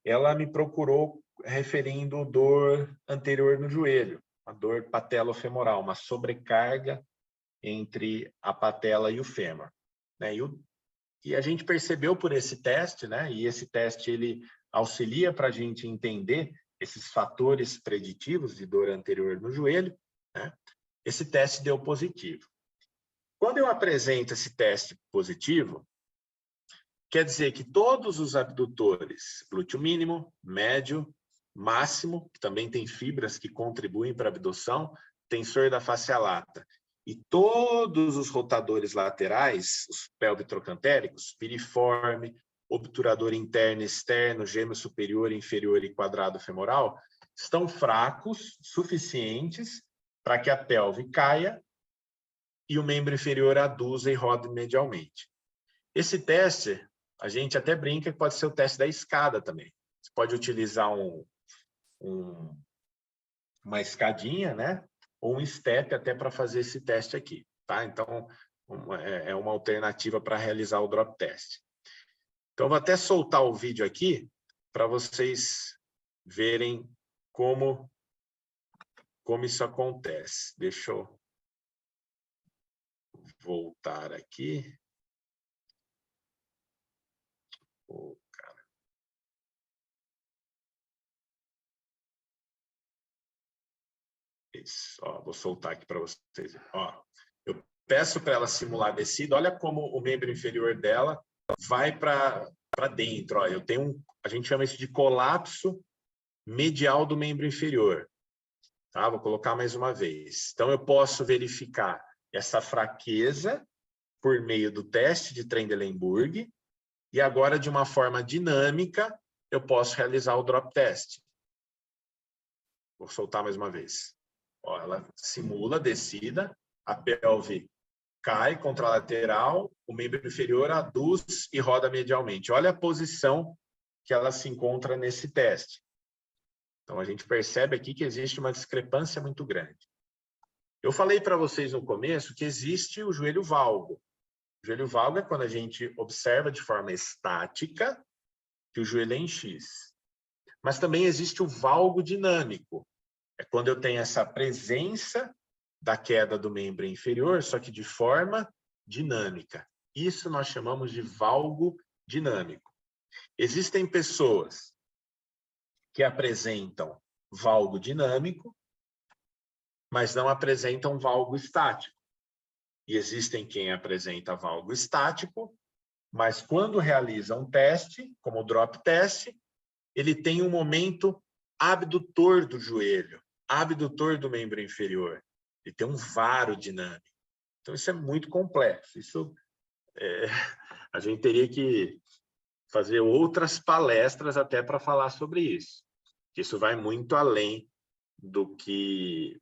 Ela me procurou referindo dor anterior no joelho, uma dor patelofemoral, uma sobrecarga entre a patela e o fêmur, né? E a gente percebeu por esse teste, né? E esse teste ele auxilia para a gente entender esses fatores preditivos de dor anterior no joelho, né? Esse teste deu positivo. Quando eu apresento esse teste positivo, quer dizer que todos os abdutores, glúteo mínimo, médio, máximo, que também tem fibras que contribuem para a abdução, tensor da face lata, e todos os rotadores laterais, os pelvitrocantéricos, piriforme, obturador interno e externo, gêmeo superior, inferior e quadrado femoral, estão fracos suficientes para que a pelve caia e o membro inferior aduza e rode medialmente. Esse teste, a gente até brinca que pode ser o teste da escada também. Você pode utilizar uma escadinha, né? Ou um step até para fazer esse teste aqui, tá? Então, é uma alternativa para realizar o drop test. Então, vou até soltar o vídeo aqui para vocês verem como isso acontece. Deixa eu voltar aqui. Cara. Isso, ó, vou soltar aqui para vocês. Ó, eu peço para ela simular a descida. Olha como o membro inferior dela vai para dentro. Ó, a gente chama isso de colapso medial do membro inferior. Tá? Vou colocar mais uma vez. Então, eu posso verificar essa fraqueza por meio do teste de Trendelenburg e agora, de uma forma dinâmica, eu posso realizar o drop test. Vou soltar mais uma vez. Ó, ela simula a descida, a pelve cai contralateral, o membro inferior aduz e roda medialmente. Olha a posição que ela se encontra nesse teste. Então, a gente percebe aqui que existe uma discrepância muito grande. Eu falei para vocês no começo que existe o joelho valgo. O joelho valgo é quando a gente observa de forma estática que o joelho é em X. Mas também existe o valgo dinâmico. É quando eu tenho essa presença da queda do membro inferior, só que de forma dinâmica. Isso nós chamamos de valgo dinâmico. Existem pessoas que apresentam valgo dinâmico, mas não apresentam valgo estático. E existem quem apresenta valgo estático, mas quando realiza um teste, como o drop test, ele tem um momento abdutor do joelho, abdutor do membro inferior. Ele tem um varo dinâmico. Então, isso é muito complexo. Isso a gente teria que fazer outras palestras até para falar sobre isso. Isso vai muito além do que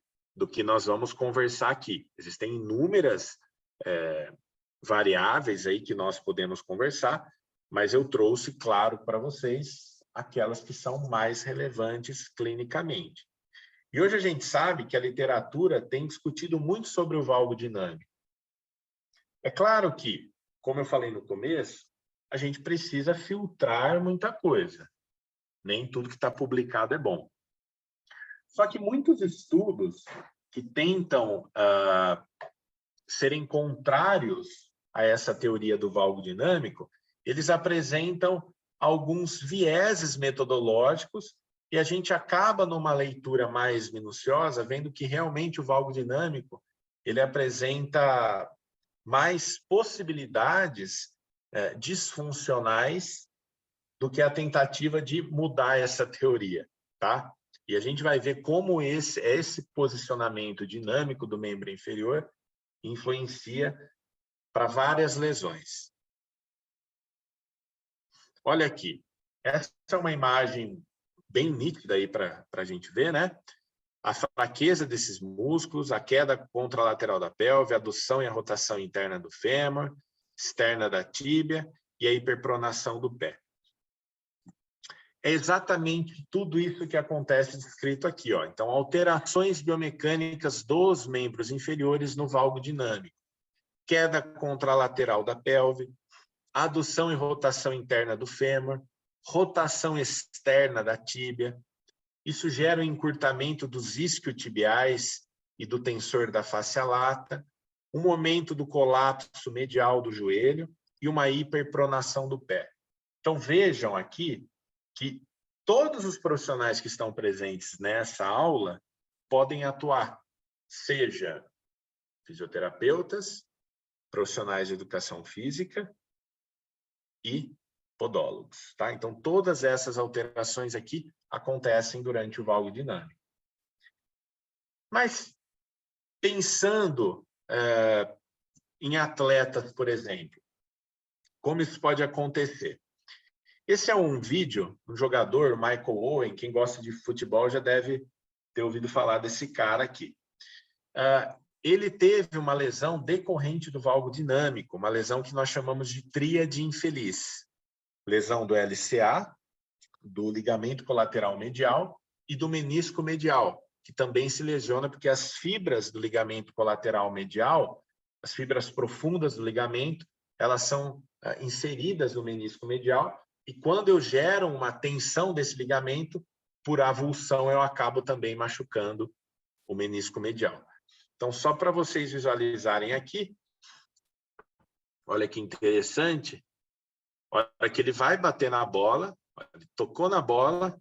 nós vamos conversar aqui. Existem inúmeras variáveis aí que nós podemos conversar, mas eu trouxe, claro, para vocês aquelas que são mais relevantes clinicamente. E hoje a gente sabe que a literatura tem discutido muito sobre o valgo dinâmico. É claro que, como eu falei no começo, a gente precisa filtrar muita coisa. Nem tudo que está publicado é bom. Só que muitos estudos que tentam serem contrários a essa teoria do valgo dinâmico, eles apresentam alguns vieses metodológicos e a gente acaba, numa leitura mais minuciosa, vendo que realmente o valgo dinâmico ele apresenta mais possibilidades disfuncionais do que a tentativa de mudar essa teoria, tá? E a gente vai ver como esse posicionamento dinâmico do membro inferior influencia para várias lesões. Olha aqui, essa é uma imagem bem nítida aí para a gente ver, né? A fraqueza desses músculos, a queda contralateral da pelve, a adução e a rotação interna do fêmur, externa da tíbia e a hiperpronação do pé. É exatamente tudo isso que acontece descrito aqui, ó. Então, alterações biomecânicas dos membros inferiores no valgo dinâmico. Queda contralateral da pelve, adução e rotação interna do fêmur, rotação externa da tíbia. Isso gera o encurtamento dos isquiotibiais e do tensor da fáscia lata, um momento do colapso medial do joelho e uma hiperpronação do pé. Então, vejam aqui que todos os profissionais que estão presentes nessa aula podem atuar, seja fisioterapeutas, profissionais de educação física e podólogos, tá? Então, todas essas alterações aqui acontecem durante o valgo dinâmico. Mas, pensando em atletas, por exemplo, como isso pode acontecer? Esse é um vídeo, um jogador, Michael Owen, quem gosta de futebol já deve ter ouvido falar desse cara aqui. Ele teve uma lesão decorrente do valgo dinâmico, uma lesão que nós chamamos de tríade infeliz. Lesão do LCA, do ligamento colateral medial e do menisco medial, que também se lesiona porque as fibras do ligamento colateral medial, as fibras profundas do ligamento, elas são inseridas no menisco medial e quando eu gero uma tensão desse ligamento, por avulsão eu acabo também machucando o menisco medial. Então, só para vocês visualizarem aqui, olha que interessante, olha que ele vai bater na bola, ele tocou na bola,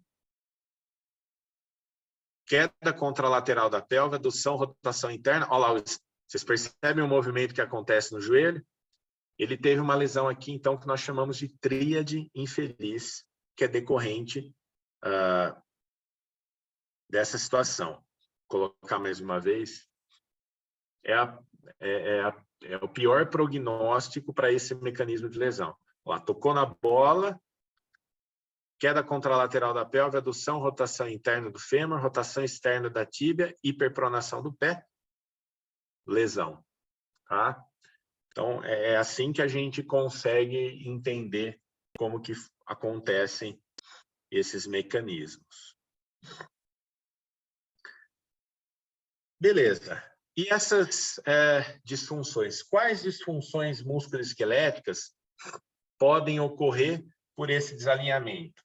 queda contralateral da pelve, adução, rotação interna, olha lá, vocês percebem o movimento que acontece no joelho? Ele teve uma lesão aqui, então, que nós chamamos de tríade infeliz, que é decorrente dessa situação. Vou colocar mais uma vez. É o pior prognóstico para esse mecanismo de lesão. Lá, tocou na bola, queda contralateral da pelve, adução, rotação interna do fêmur, rotação externa da tíbia, hiperpronação do pé, lesão, tá? Então, é assim que a gente consegue entender como que acontecem esses mecanismos. Beleza. E essas disfunções? Quais disfunções musculoesqueléticas podem ocorrer por esse desalinhamento?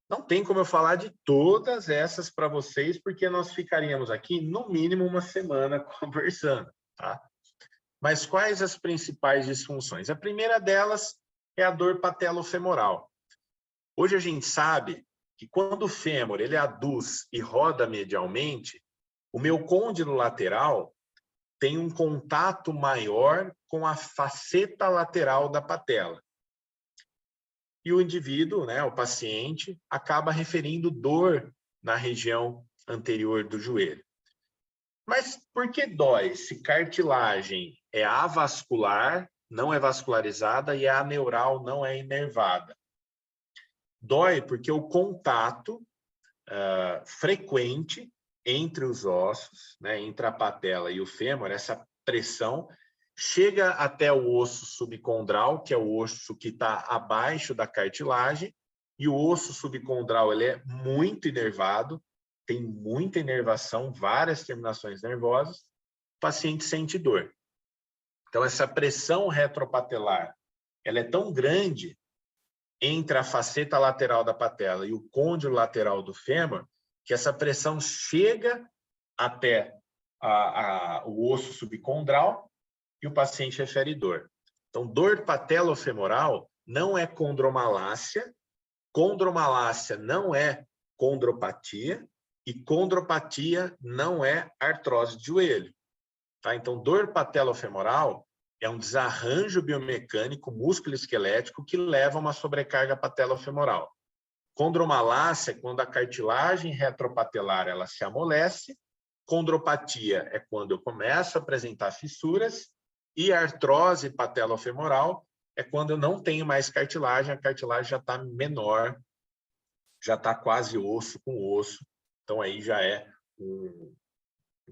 Não tem como eu falar de todas essas para vocês, porque nós ficaríamos aqui, no mínimo, uma semana conversando, tá? Mas quais as principais disfunções? A primeira delas é a dor patelofemoral. Hoje a gente sabe que quando o fêmur ele aduz e roda medialmente, o meu côndilo lateral tem um contato maior com a faceta lateral da patela. E o indivíduo, né, o paciente, acaba referindo dor na região anterior do joelho. Mas por que dói se cartilagem é avascular, não é vascularizada, e a aneural não é inervada? Dói porque o contato frequente entre os ossos, né, entre a patela e o fêmur, essa pressão, chega até o osso subcondral, que é o osso que está abaixo da cartilagem, e o osso subcondral ele é muito inervado, tem muita inervação, várias terminações nervosas, o paciente sente dor. Então, essa pressão retropatelar, ela é tão grande entre a faceta lateral da patela e o côndilo lateral do fêmur, que essa pressão chega até o osso subcondral e o paciente refere dor. Então, dor patelofemoral não é condromalácia não é condropatia, e condropatia não é artrose de joelho. Tá? Então, dor patelofemoral é um desarranjo biomecânico músculo-esquelético que leva a uma sobrecarga patelofemoral. Condromalácia é quando a cartilagem retropatelar ela se amolece, condropatia é quando eu começo a apresentar fissuras, e artrose patelofemoral é quando eu não tenho mais cartilagem, a cartilagem já está menor, já está quase osso com osso, então aí já é um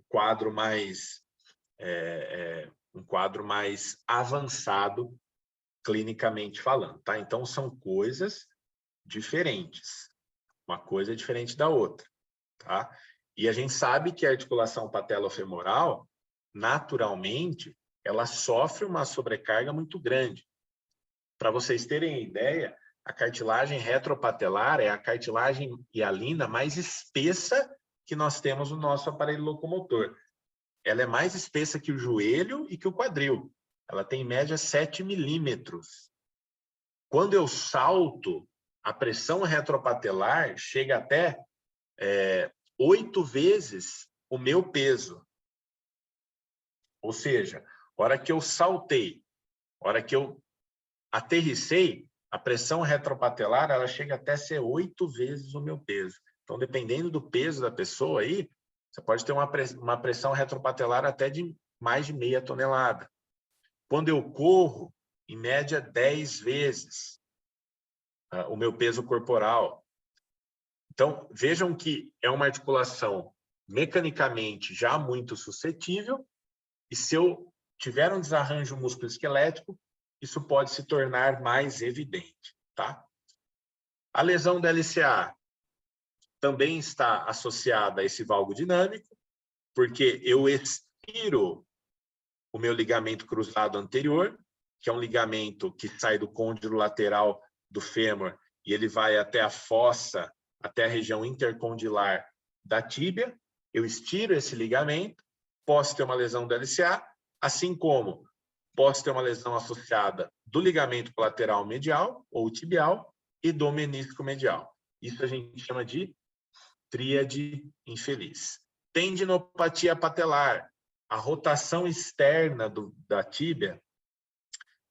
quadro mais avançado clinicamente falando, tá? Então são coisas diferentes, uma coisa é diferente da outra, tá? E a gente sabe que a articulação patelofemoral, naturalmente, ela sofre uma sobrecarga muito grande. Para vocês terem ideia, a cartilagem retropatelar é a cartilagem hialina mais espessa que nós temos no nosso aparelho locomotor. Ela é mais espessa que o joelho e que o quadril. Ela tem em média 7 milímetros. Quando eu salto, a pressão retropatelar chega até 8 vezes o meu peso. Ou seja, a hora que eu saltei, a hora que eu aterrissei, a pressão retropatelar ela chega até ser 8 vezes o meu peso. Então, dependendo do peso da pessoa aí, você pode ter uma pressão retropatelar até de mais de meia tonelada. Quando eu corro, em média, 10 vezes o meu peso corporal. Então, vejam que é uma articulação mecanicamente já muito suscetível, e se eu tiver um desarranjo musculoesquelético, isso pode se tornar mais evidente, tá? A lesão da LCA também está associada a esse valgo dinâmico, porque eu estiro o meu ligamento cruzado anterior, que é um ligamento que sai do côndilo lateral do fêmur e ele vai até a fossa, até a região intercondilar da tíbia. Eu estiro esse ligamento, posso ter uma lesão da LCA, assim como posso ter uma lesão associada do ligamento colateral medial ou tibial e do menisco medial. Isso a gente chama de tríade infeliz. Tendinopatia patelar. A rotação externa da tíbia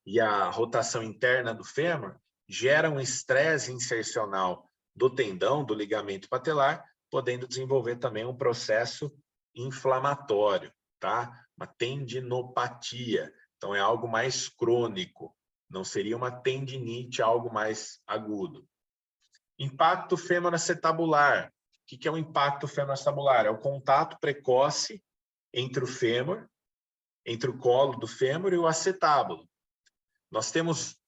e a rotação interna do fêmur geram um estresse insercional do tendão, do ligamento patelar, podendo desenvolver também um processo inflamatório, tá? Uma tendinopatia. Então, é algo mais crônico, não seria uma tendinite, algo mais agudo. Impacto fêmur-acetabular. O que é o impacto fêmur-acetabular? É o contato precoce entre o fêmur, entre o colo do fêmur e o acetábulo. Nós temos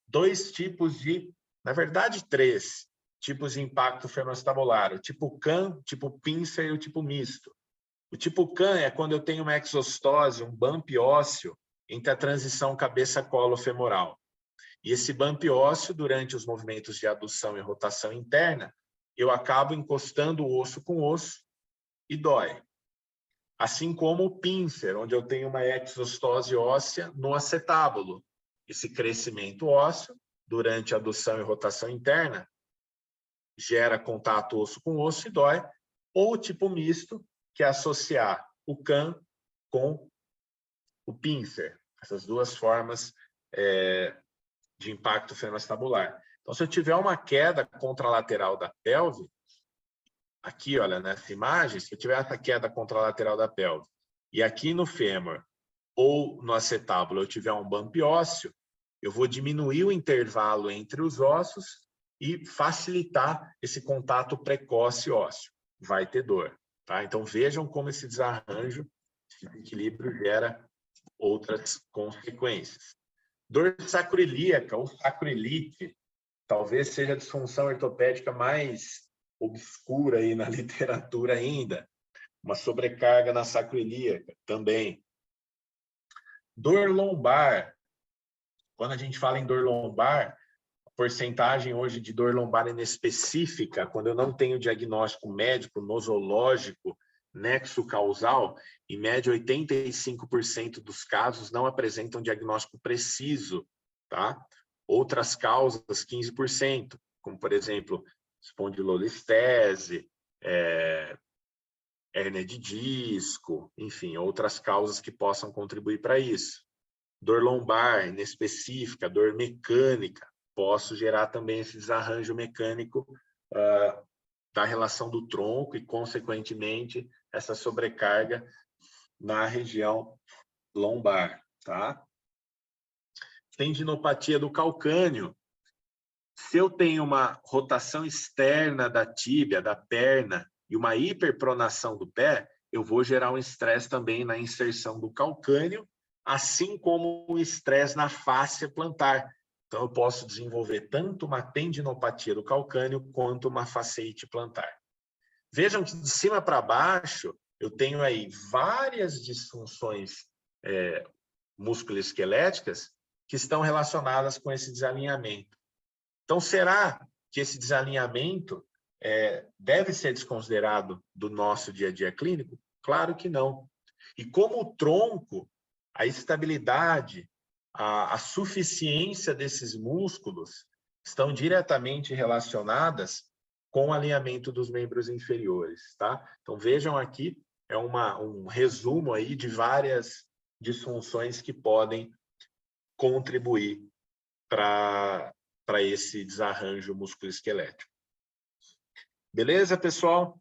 na verdade, 3 tipos de impacto fêmur-acetabular. O tipo CAN, o tipo pincer e o tipo misto. O tipo CAN é quando eu tenho uma exostose, um bump ósseo entre a transição cabeça-colo femoral. E esse bump ósseo, durante os movimentos de adução e rotação interna, eu acabo encostando o osso com osso e dói. Assim como o pincer, onde eu tenho uma exostose óssea no acetábulo. Esse crescimento ósseo, durante a adução e rotação interna, gera contato osso com osso e dói. Ou o tipo misto, que é associar o CAN com o pincer. Essas 2 formas de impacto fêmur-acetabular. Então, se eu tiver uma queda contralateral da pelve, aqui, olha, nessa imagem, se eu tiver essa queda contralateral da pelve, e aqui no fêmur ou no acetábulo eu tiver um bump ósseo, eu vou diminuir o intervalo entre os ossos e facilitar esse contato precoce ósseo. Vai ter dor, tá? Então, vejam como esse desarranjo, esse equilíbrio gera outras consequências. Dor sacroiliaca ou sacroiliite, talvez seja a disfunção ortopédica mais obscura aí na literatura ainda. Uma sobrecarga na sacroiliaca também. Dor lombar. Quando a gente fala em dor lombar, a porcentagem hoje de dor lombar inespecífica, quando eu não tenho diagnóstico médico, nosológico, nexo causal, em média 85% dos casos não apresentam diagnóstico preciso, tá? Outras causas, 15%, como, por exemplo, espondilolistese, hérnia de disco, enfim, outras causas que possam contribuir para isso. Dor lombar inespecífica, dor mecânica, posso gerar também esse desarranjo mecânico da relação do tronco e, consequentemente, essa sobrecarga na região lombar, tá? Tendinopatia do calcâneo. Se eu tenho uma rotação externa da tíbia, da perna, e uma hiperpronação do pé, eu vou gerar um estresse também na inserção do calcâneo, assim como o estresse na fáscia plantar. Então, eu posso desenvolver tanto uma tendinopatia do calcâneo quanto uma fasciite plantar. Vejam que de cima para baixo, eu tenho aí várias disfunções musculoesqueléticas que estão relacionadas com esse desalinhamento. Então, será que esse desalinhamento deve ser desconsiderado do nosso dia a dia clínico? Claro que não. E como o tronco, a estabilidade, a suficiência desses músculos estão diretamente relacionadas com o alinhamento dos membros inferiores, tá? Então, vejam aqui, um resumo aí de várias disfunções que podem contribuir para esse desarranjo musculoesquelético. Beleza, pessoal?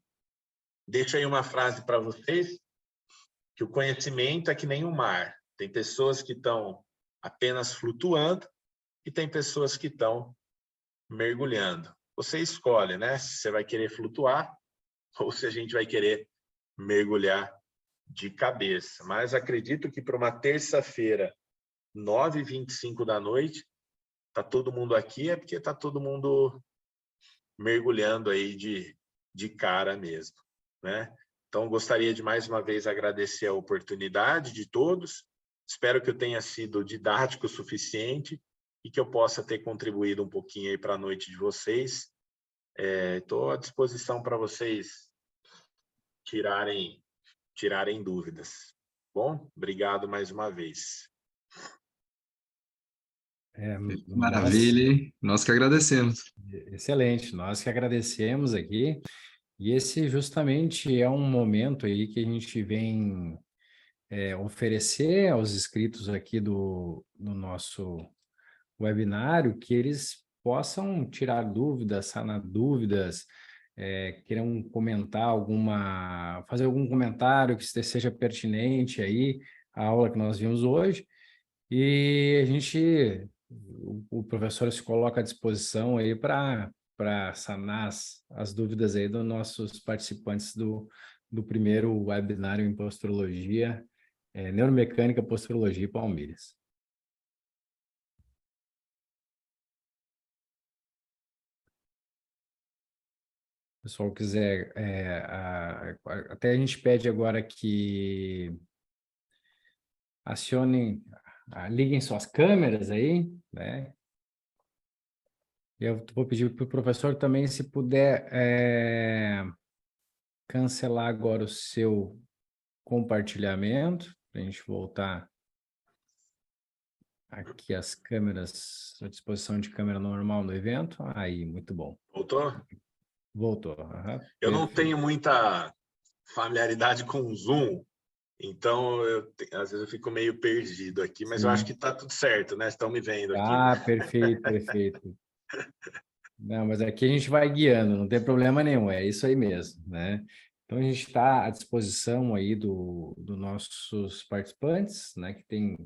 Deixo aí uma frase para vocês, que o conhecimento é que nem o mar. Tem pessoas que estão apenas flutuando e tem pessoas que estão mergulhando. Você escolhe, né? Se você vai querer flutuar ou se a gente vai querer mergulhar de cabeça. Mas acredito que para uma terça-feira, 9h25 da noite, tá todo mundo aqui, é porque tá todo mundo mergulhando aí de cara mesmo, né? Então, gostaria de mais uma vez agradecer a oportunidade de todos. Espero que eu tenha sido didático o suficiente e que eu possa ter contribuído um pouquinho aí para a noite de vocês. Estou à disposição para vocês tirarem dúvidas. Bom, obrigado mais uma vez. Maravilha, nós que agradecemos. Excelente, nós que agradecemos aqui. E esse justamente é um momento aí que a gente vem oferecer aos inscritos aqui do nosso webinário, que eles possam tirar dúvidas, sanar dúvidas, queiram comentar fazer algum comentário que seja pertinente aí à aula que nós vimos hoje. E o professor se coloca à disposição aí para para sanar as dúvidas aí dos nossos participantes do primeiro webinário em posturologia, neuromecânica, posturologia e Palmilhas. O pessoal quiser, até a gente pede agora que acionem, liguem suas câmeras aí, né? Eu vou pedir para o professor também, se puder, cancelar agora o seu compartilhamento, para a gente voltar aqui as câmeras, à disposição de câmera normal no evento. Aí, muito bom. Voltou? Voltou. Aham, Eu não perfeito. tenho muita familiaridade com o Zoom, então às vezes eu fico meio perdido aqui, mas eu acho que está tudo certo, né? Estão me vendo aqui. Ah, perfeito, perfeito. Não, mas aqui a gente vai guiando, não tem problema nenhum, é isso aí mesmo, né? Então a gente está à disposição aí dos nossos participantes, né, que tem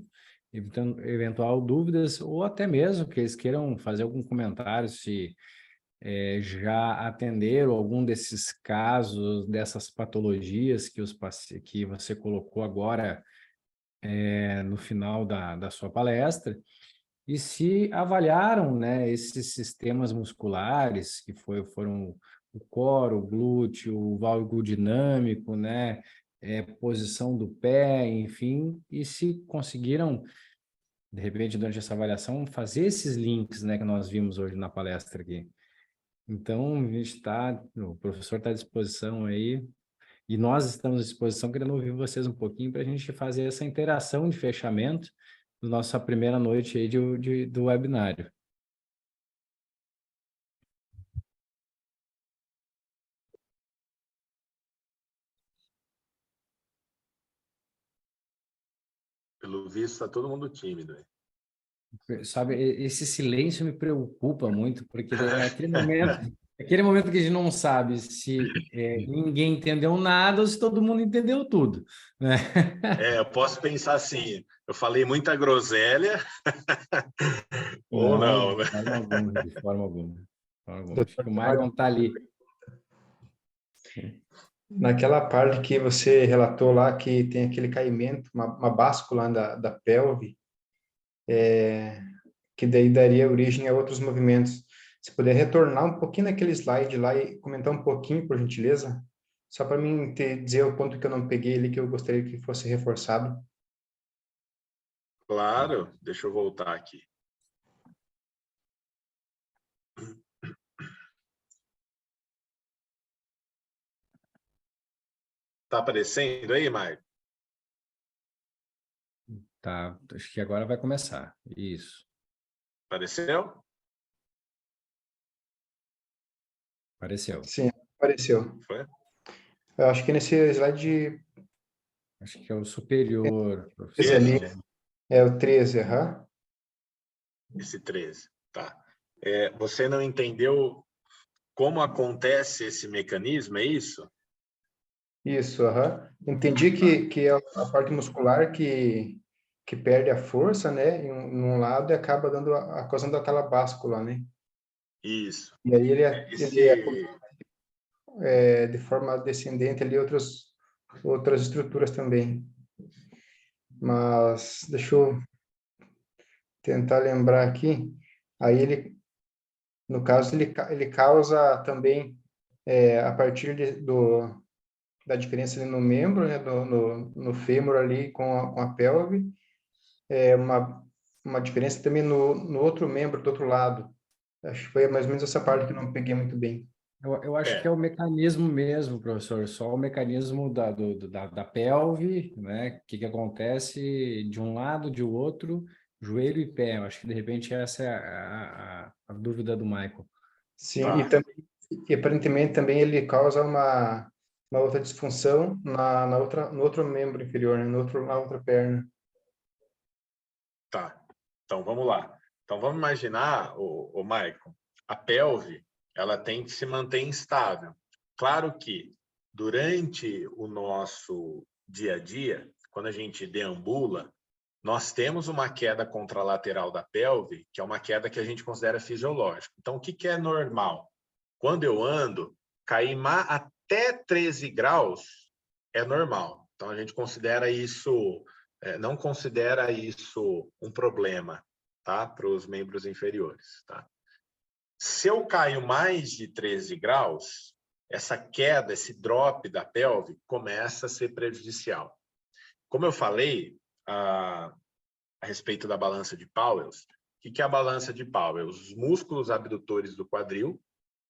eventual dúvidas, ou até mesmo que eles queiram fazer algum comentário, se já atenderam algum desses casos, dessas patologias que você colocou agora no final da sua palestra, e se avaliaram, né, esses sistemas musculares, que foram o core, o glúteo, o valgo dinâmico, né, posição do pé, enfim, e se conseguiram, de repente, durante essa avaliação, fazer esses links, né, que nós vimos hoje na palestra aqui. Então, o professor está à disposição aí, e nós estamos à disposição, querendo ouvir vocês um pouquinho para a gente fazer essa interação de fechamento da nossa primeira noite aí do webinário. Pelo visto, está todo mundo tímido. Sabe, esse silêncio me preocupa muito, porque é aquele momento que a gente não sabe se ninguém entendeu nada ou se todo mundo entendeu tudo, né? Eu posso pensar assim, eu falei muita groselha, ou não, né? De forma alguma, de forma alguma. De forma alguma. Acho Doutor, que o Maicon está ali. naquela parte que você relatou lá que tem aquele caimento, uma báscula da pelve, que daí daria origem a outros movimentos. Se puder retornar um pouquinho naquele slide lá e comentar um pouquinho, por gentileza, só para mim dizer o ponto que eu não peguei ali, que eu gostaria que fosse reforçado. Claro, deixa eu voltar aqui. Está aparecendo aí, Maicon? Tá, acho que agora vai começar. Isso, Apareceu? apareceu. Sim, apareceu. Foi? Eu acho que nesse slide Acho que é o superior, esse professor. ali é o 13, aham. Esse 13, tá. Você não entendeu como acontece esse mecanismo, é isso? Isso, aham. Entendi que é a parte muscular que perde a força, né, em um lado e acaba causando aquela báscula, né? Isso. E aí ele Esse... de forma descendente ali outras estruturas também. Mas deixa eu tentar lembrar aqui. Aí no caso, ele causa também, a partir da diferença ali no membro, né, no fêmur ali com a pelve, uma diferença também no outro membro do outro lado. Acho que foi mais ou menos essa parte que eu não peguei muito bem. Eu acho que é o mecanismo mesmo, professor, só o mecanismo da pelve, né? O que acontece de um lado, de outro, joelho e pé. Eu acho que, de repente, essa é a dúvida do Michael. Sim, Tá. e aparentemente também ele causa uma outra disfunção no outro membro inferior, né? Na outra perna. Tá. Então, vamos lá. Então, vamos imaginar, o Maicon, a pelve, ela tem que se manter instável. Claro que, durante o nosso dia a dia, quando a gente deambula, nós temos uma queda contralateral da pelve, que é uma queda que a gente considera fisiológica. Então, o que é normal? quando eu ando, cair até 13 graus é normal. Então, a gente considera isso, não considera isso um problema, tá? Para os membros inferiores, tá? Se eu caio mais de 13 graus, essa queda, esse drop da pelve começa a ser prejudicial. Como eu falei a respeito da balança de Powell, o que é a balança de Powell? Os músculos abdutores do quadril,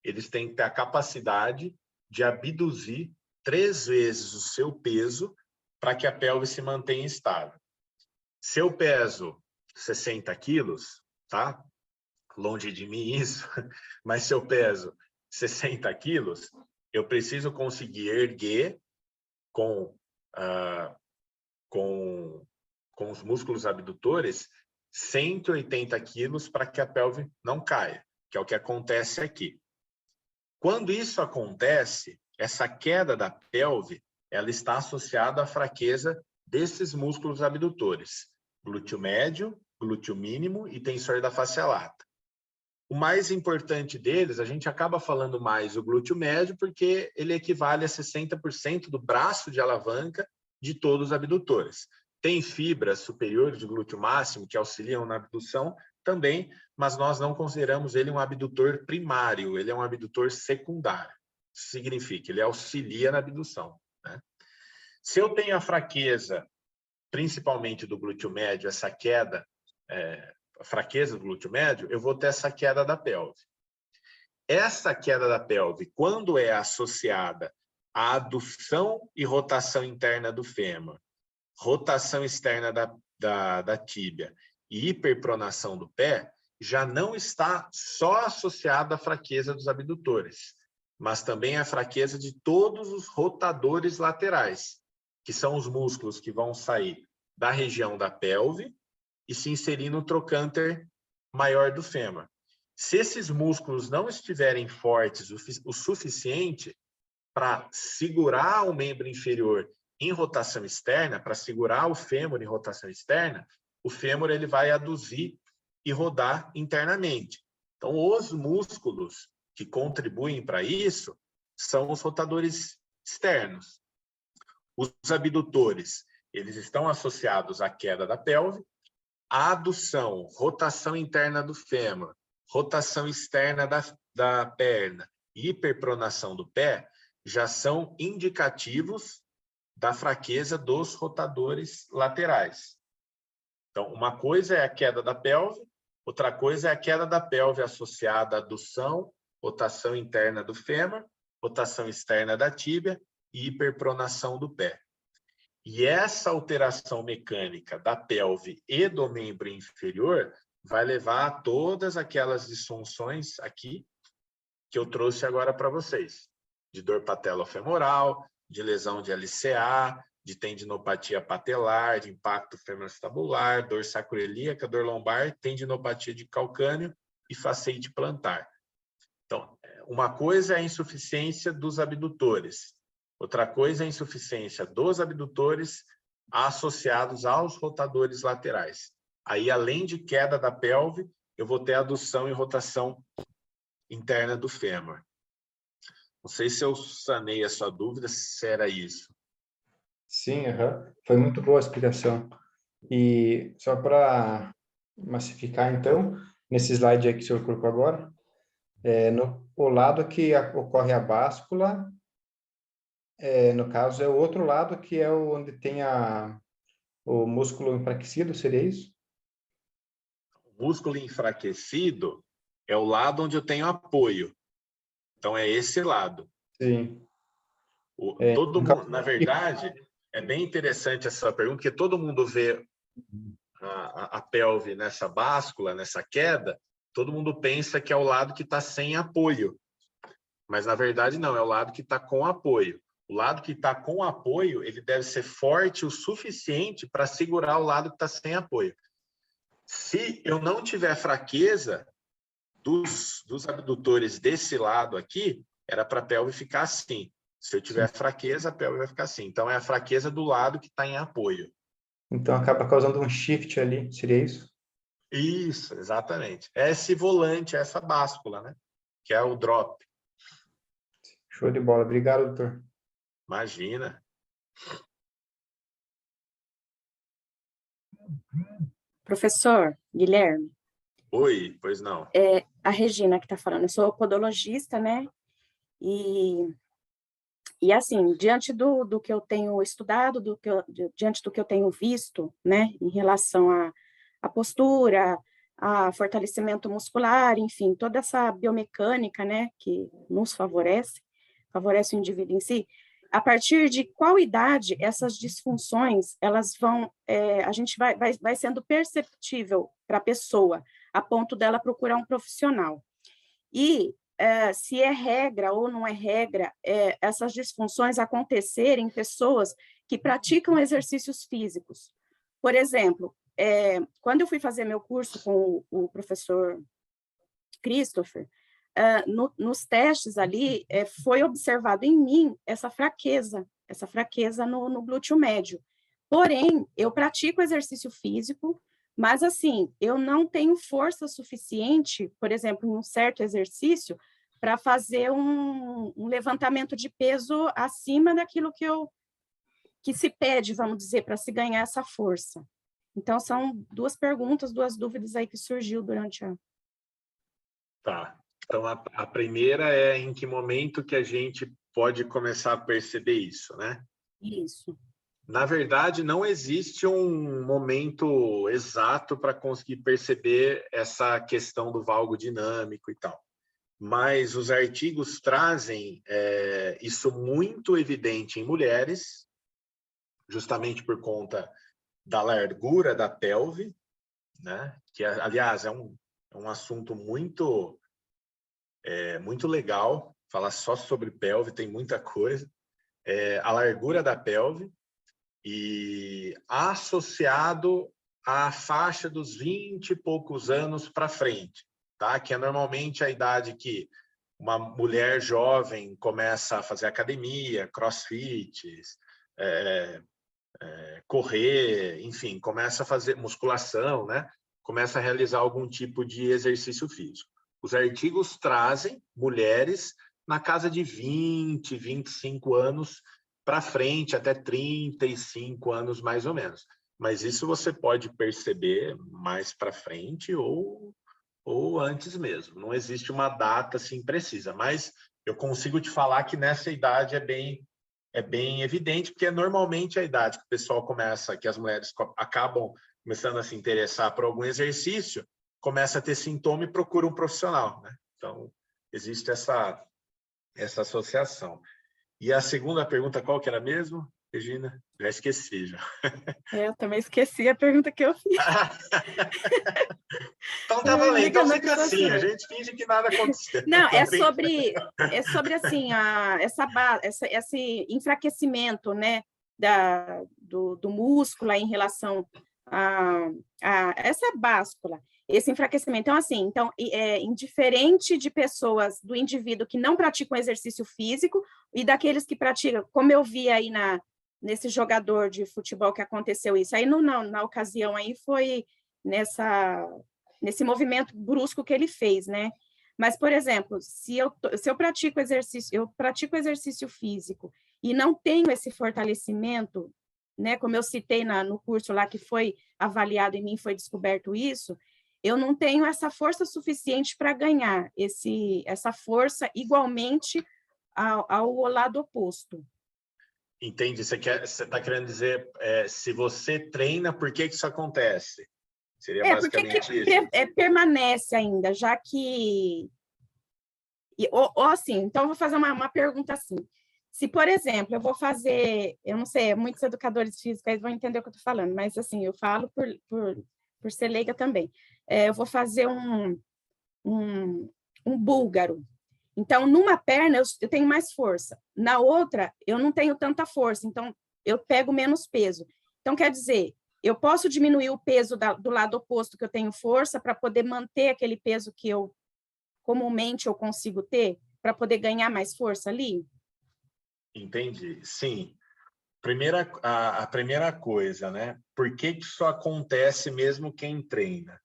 eles têm que ter a capacidade de abduzir 3 vezes o seu peso para que a pelve se mantenha estável. Se eu peso 60 quilos, tá? Longe de mim isso, mas se eu peso 60 quilos, eu preciso conseguir erguer com os músculos abdutores 180 quilos para que a pelve não caia, que é o que acontece aqui. Quando isso acontece, essa queda da pelve, ela está associada à fraqueza desses músculos abdutores, glúteo médio, glúteo mínimo e tensor da face lata. O mais importante deles, a gente acaba falando mais o glúteo médio, porque ele equivale a 60% do braço de alavanca de todos os abdutores. Tem fibras superiores do glúteo máximo que auxiliam na abdução também, mas nós não consideramos ele um abdutor primário, ele é um abdutor secundário. Isso significa, ele auxilia na abdução, né? Se eu tenho a fraqueza, principalmente do glúteo médio, essa queda, a fraqueza do glúteo médio, eu vou ter essa queda da pelve. Essa queda da pelve, quando é associada à adução e rotação interna do fêmur, rotação externa da tíbia e hiperpronação do pé, já não está só associada à fraqueza dos abdutores, mas também à fraqueza de todos os rotadores laterais, que são os músculos que vão sair da região da pelve e se inserir no trocânter maior do fêmur. Se esses músculos não estiverem fortes o suficiente para segurar o membro inferior em rotação externa, para segurar o fêmur em rotação externa, o fêmur ele vai aduzir e rodar internamente. Então, os músculos que contribuem para isso são os rotadores externos. Os abdutores, eles estão associados à queda da pelve, à adução, rotação interna do fêmur, rotação externa da perna e hiperpronação do pé, já são indicativos da fraqueza dos rotadores laterais. Então, uma coisa é a queda da pelve, outra coisa é a queda da pelve associada à adução, rotação interna do fêmur, rotação externa da tíbia e hiperpronação do pé. E essa alteração mecânica da pelve e do membro inferior vai levar a todas aquelas disfunções aqui que eu trouxe agora para vocês, de dor patelofemoral, de lesão de LCA, de tendinopatia patelar, de impacto femoroacetabular, dor sacroiliaca, dor lombar, tendinopatia de calcâneo e faceite plantar. Então, uma coisa é a insuficiência dos abdutores, outra coisa é a insuficiência dos abdutores associados aos rotadores laterais. Aí, além de queda da pelve, eu vou ter adução e rotação interna do fêmur. Não sei se eu sanei a sua dúvida, se era isso. Sim, foi muito boa a explicação. E só para massificar, então, nesse slide aí que o senhor colocou agora, o lado que ocorre a báscula, no caso, é o outro lado que é onde tem o músculo enfraquecido, seria isso? O músculo enfraquecido é o lado onde eu tenho apoio. Então, é esse lado. Sim. Todo mundo, na verdade, é bem interessante essa pergunta, porque todo mundo vê a pelve nessa báscula, nessa queda, todo mundo pensa que é o lado que está sem apoio. Mas, na verdade, não, é o lado que está com apoio. O lado que está com apoio, ele deve ser forte o suficiente para segurar o lado que está sem apoio. Se eu não tiver fraqueza dos abdutores desse lado aqui, era para a pelve ficar assim. Se eu tiver fraqueza, a pelve vai ficar assim. Então, é a fraqueza do lado que está em apoio. Então, acaba causando um shift ali, seria isso? Isso, exatamente. É esse volante, essa báscula, né? Que é o drop. Show de bola. Obrigado, doutor. Imagina. Professor Guilherme, Oi, pois não. a Regina que está falando, eu sou podologista, né? E assim, diante do que eu tenho estudado, diante do que eu tenho visto, né, em relação à postura, a fortalecimento muscular, enfim, toda essa biomecânica, né, que nos favorece o indivíduo em si, a partir de qual idade essas disfunções, elas vão, a gente vai sendo perceptível para a pessoa, a ponto dela procurar um profissional. E se é regra ou não é regra, essas disfunções acontecerem em pessoas que praticam exercícios físicos. Por exemplo, quando eu fui fazer meu curso com o professor Christopher, nos testes ali, foi observado em mim essa fraqueza no glúteo médio. Porém, eu pratico exercício físico, mas, assim, eu não tenho força suficiente, por exemplo, em um certo exercício, para fazer um levantamento de peso acima daquilo que se pede, vamos dizer, para se ganhar essa força. Então, são duas perguntas, duas dúvidas aí que surgiu durante a... Tá. Então, a primeira é em que momento que a gente pode começar a perceber isso, né? Isso. Na verdade, não existe um momento exato para conseguir perceber essa questão do valgo dinâmico e tal. Mas os artigos trazem isso muito evidente em mulheres, justamente por conta da largura da pelve, né? Que, aliás, é um assunto muito legal, falar só sobre pelve, tem muita coisa. A largura da pelve, e associado à faixa dos 20 e poucos anos para frente, tá? Que é normalmente a idade que uma mulher jovem começa a fazer academia, crossfit, correr, enfim, começa a fazer musculação, né? Começa a realizar algum tipo de exercício físico. Os artigos trazem mulheres na casa de 20, 25 anos para frente, até 35 anos mais ou menos. Mas isso você pode perceber mais para frente ou antes mesmo. Não existe uma data assim precisa, mas eu consigo te falar que nessa idade é bem evidente, porque é normalmente a idade que o pessoal começa, que as mulheres acabam começando a se interessar por algum exercício, começa a ter sintoma e procura um profissional, né? Então, existe essa associação. E a segunda pergunta, qual que era mesmo, Regina? Já esqueci, já. Eu também esqueci a pergunta que eu fiz. Então tá valendo. Então fica assim, a gente finge que nada aconteceu. Não, é sobre assim, esse enfraquecimento, né, do músculo em relação a essa báscula, esse enfraquecimento. Então, assim, indiferente de pessoas, do indivíduo que não praticam exercício físico e daqueles que praticam, como eu vi aí nesse jogador de futebol que aconteceu isso. Aí, na ocasião, aí foi nesse movimento brusco que ele fez, né? Mas, por exemplo, se eu pratico exercício físico e não tenho esse fortalecimento, né? Como eu citei no curso lá que foi avaliado em mim, foi descoberto isso, eu não tenho essa força suficiente para ganhar essa força igualmente ao lado oposto. Entendi. Você está querendo dizer, se você treina, por que isso acontece? Seria basicamente isso. Permanece ainda, já que... Ou assim, então eu vou fazer uma pergunta assim. Se, por exemplo, eu vou fazer... Eu não sei, muitos educadores físicos aí vão entender o que eu estou falando, mas assim, eu falo por ser leiga também. Eu vou fazer um búlgaro. Então, numa perna, eu tenho mais força. Na outra, eu não tenho tanta força. Então, eu pego menos peso. Então, quer dizer, eu posso diminuir o peso do lado oposto que eu tenho força para poder manter aquele peso que comumente eu consigo ter, para poder ganhar mais força ali? Entendi. Sim. A primeira coisa, né? Por que isso acontece mesmo quem treina?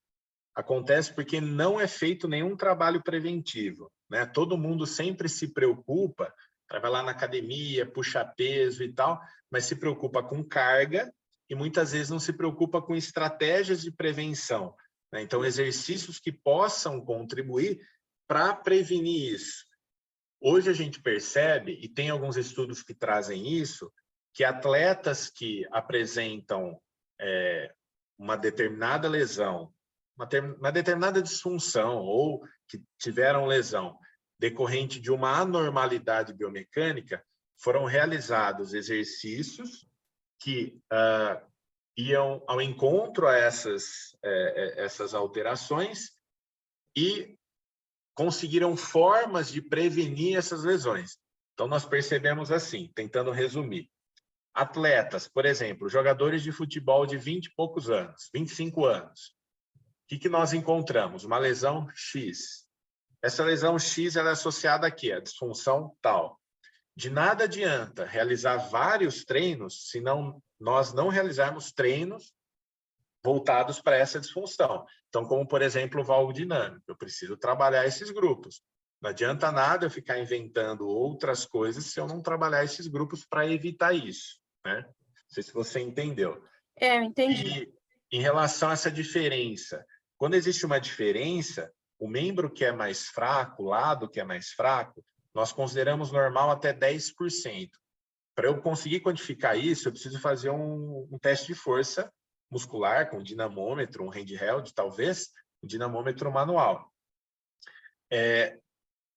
Acontece porque não é feito nenhum trabalho preventivo, né? Todo mundo sempre se preocupa. vai lá na academia, puxa peso e tal, mas se preocupa com carga e muitas vezes não se preocupa com estratégias de prevenção, né? Então, exercícios que possam contribuir para prevenir isso. Hoje a gente percebe, e tem alguns estudos que trazem isso, que atletas que apresentam uma determinada lesão, uma determinada disfunção, ou que tiveram lesão decorrente de uma anormalidade biomecânica, foram realizados exercícios que iam ao encontro a essas alterações e conseguiram formas de prevenir essas lesões. Então, nós percebemos assim, tentando resumir. Atletas, por exemplo, jogadores de futebol de 20 e poucos anos, 25 anos. O que nós encontramos? Uma lesão X. Essa lesão X ela é associada a quê? A disfunção tal. De nada adianta realizar vários treinos se nós não realizarmos treinos voltados para essa disfunção. Então, como, por exemplo, o valgo dinâmico, eu preciso trabalhar esses grupos. Não adianta nada eu ficar inventando outras coisas se eu não trabalhar esses grupos para evitar isso, né? Não sei se você entendeu. Eu entendi. E, em relação a essa diferença, quando existe uma diferença, o membro que é mais fraco, o lado que é mais fraco, nós consideramos normal até 10%. Para eu conseguir quantificar isso, eu preciso fazer um teste de força muscular com dinamômetro, um handheld, talvez, um dinamômetro manual.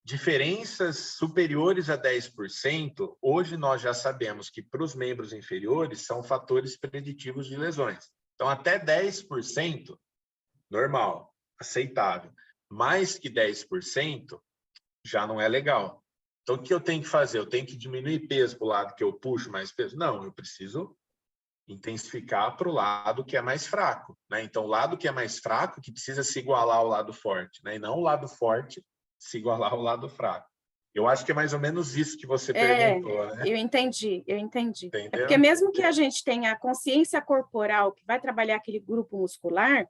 Diferenças superiores a 10%, hoje nós já sabemos que para os membros inferiores são fatores preditivos de lesões. Então, até 10%, normal, aceitável. Mais que 10%, já não é legal. Então, o que eu tenho que fazer? Eu tenho que diminuir peso para o lado que eu puxo mais peso? Não, eu preciso intensificar para o lado que é mais fraco, né? Então, o lado que é mais fraco que precisa se igualar ao lado forte, né? E não o lado forte se igualar ao lado fraco. Eu acho que é mais ou menos isso que você perguntou, né? Eu entendi. Entendeu? É porque mesmo que a gente tenha a consciência corporal que vai trabalhar aquele grupo muscular,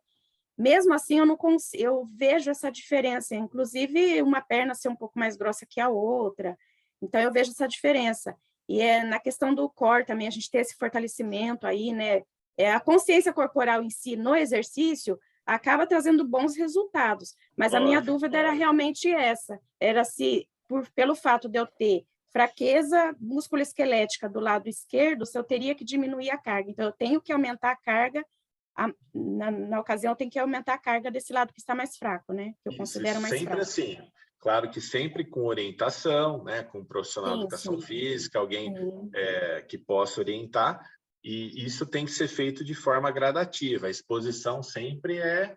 mesmo assim eu não consigo, eu vejo essa diferença, inclusive uma perna ser um pouco mais grossa que a outra, então eu vejo essa diferença. E na questão do core também, a gente ter esse fortalecimento aí, né? A consciência corporal em si, no exercício, acaba trazendo bons resultados. Mas a minha dúvida era realmente essa, era se, pelo fato de eu ter fraqueza musculoesquelética do lado esquerdo, se eu teria que diminuir a carga. Então, eu tenho que aumentar a carga, na ocasião, eu tenho que aumentar a carga desse lado que está mais fraco, né? Que eu considero mais sempre fraco. Assim. Claro que sempre com orientação, né? Com um profissional de educação física, alguém que possa orientar, e isso tem que ser feito de forma gradativa. A exposição sempre é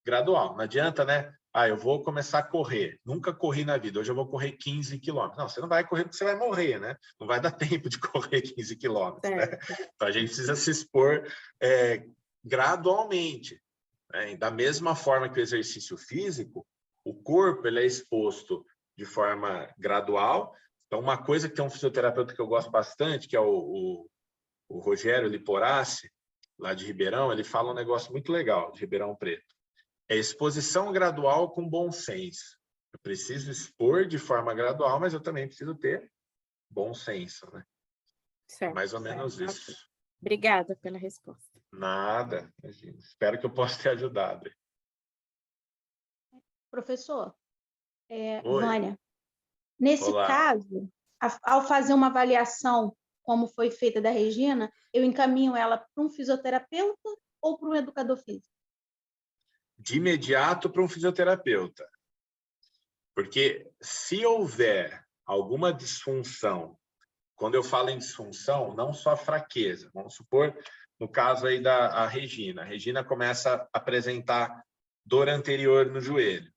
gradual. Não adianta, né? Eu vou começar a correr. Nunca corri na vida. Hoje eu vou correr 15 quilômetros. Não, você não vai correr porque você vai morrer, né? Não vai dar tempo de correr 15 quilômetros, né? Então, a gente precisa se expor gradualmente, né? Da mesma forma que o exercício físico, o corpo ele é exposto de forma gradual. Então, uma coisa que tem um fisioterapeuta que eu gosto bastante, que é o Rogério Liporassi, lá de Ribeirão, ele fala um negócio muito legal, de Ribeirão Preto. É exposição gradual com bom senso. Eu preciso expor de forma gradual, mas eu também preciso ter bom senso, né? Certo, mais ou menos isso. Okay. Obrigada pela resposta. Nada, imagina. Espero que eu possa ter ajudado. Professor, Oi. Vânia, nesse Olá. caso, ao fazer uma avaliação, como foi feita da Regina, eu encaminho ela para um fisioterapeuta ou para um educador físico? De imediato para um fisioterapeuta. Porque se houver alguma disfunção, quando eu falo em disfunção, não só fraqueza, vamos supor, no caso aí da Regina. A Regina começa a apresentar dor anterior no joelho.